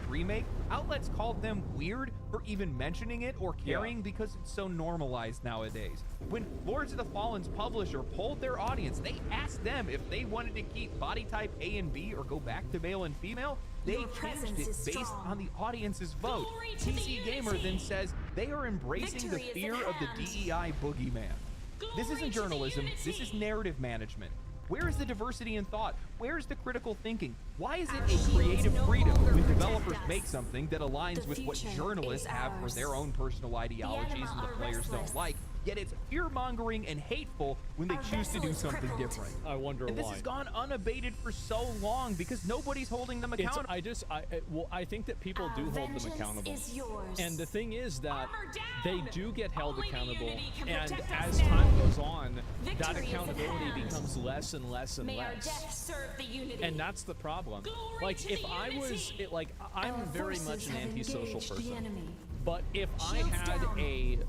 remake, outlets called them weird for even mentioning it or caring because it's so normalized nowadays. When Lords of the Fallen's publisher polled their audience, they asked them if they wanted to keep body type A and B or go back to male and female. They Your changed presence it is based strong. on the audience's vote. Glory to the PC Gamer unity. then says they are embracing Victory the is fear at of the hand. DEI boogeyman. This Glory isn't to the journalism, this is unity. narrative management. Where is the diversity in thought? Where is the critical thinking? Why is it Our a shields creative no freedom longer when protect developers us. make something that aligns The with what future journalists is have for ours. their own personal ideologies anima and the are players restless. don't like? Yet it's fear-mongering and hateful when they Our choose to vessel do is something crippled. different. I wonder And this why. has gone unabated for so long because nobody's holding them It's, accountable. I think that people Our do hold them vengeance accountable. is yours. And the thing is that Armor they down! do get held Only the accountable, unity can and protect us as now. time goes on, that Victory is at accountability hand. becomes less and less and May our less. death serve the unity. And that's the problem. Glory Like to if the I was, unity. I'm Our very forces much an have antisocial engaged the person. enemy. But if I Shields had down.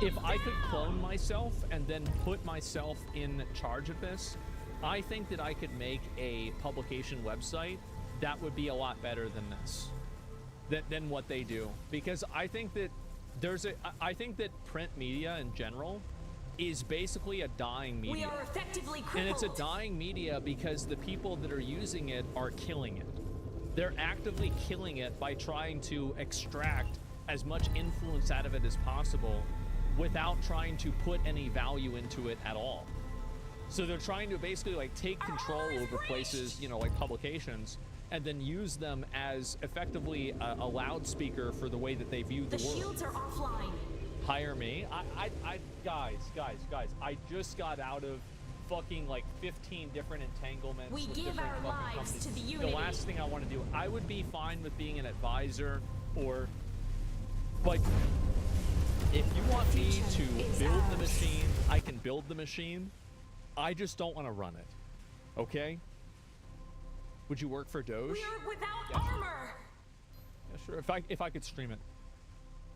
if I could clone myself and then put myself in charge of this, I think that I could make a publication website that would be a lot better than this, than what they do. Because I think that I think that print media in general is basically a dying media. We are effectively crippled. And it's a dying media because the people that are using it are killing it. They're actively killing it by trying to extract as much influence out of it as possible without trying to put any value into it at all. So they're trying to basically like take control over places, you know, like publications, and then use them as effectively a loudspeaker for the way that they view the The world. shields are offline. Hire me. Guys, I just got out of fucking like 15 different entanglements. We with give different our fucking lives companies. to the The unity. last thing I want to do, I would be fine with being an advisor or, but if you want me to Future is build the ours. machine, I can build the machine. I just don't want to run it. Okay? Would you work for Doge? We're without armor. Yeah, sure. If I could stream it.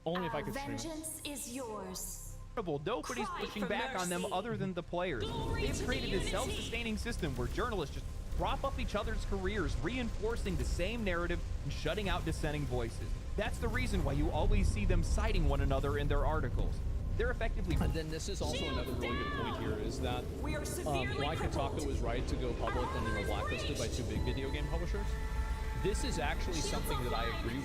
Only if I could stream it. Vengeance is yours. Nobody's Cry pushing for back on them mercy. other than the players. Glory They've to the created a Unity. self-sustaining system where journalists just prop up each other's careers, reinforcing the same narrative and shutting out dissenting voices. That's the reason why you always see them citing one another in their articles. They're effectively... And then this is also another really good point here, is that We are severely why crippled. Kotaku was right to go public when they were blacklisted by 2 big video game publishers. This is actually something that I agree with.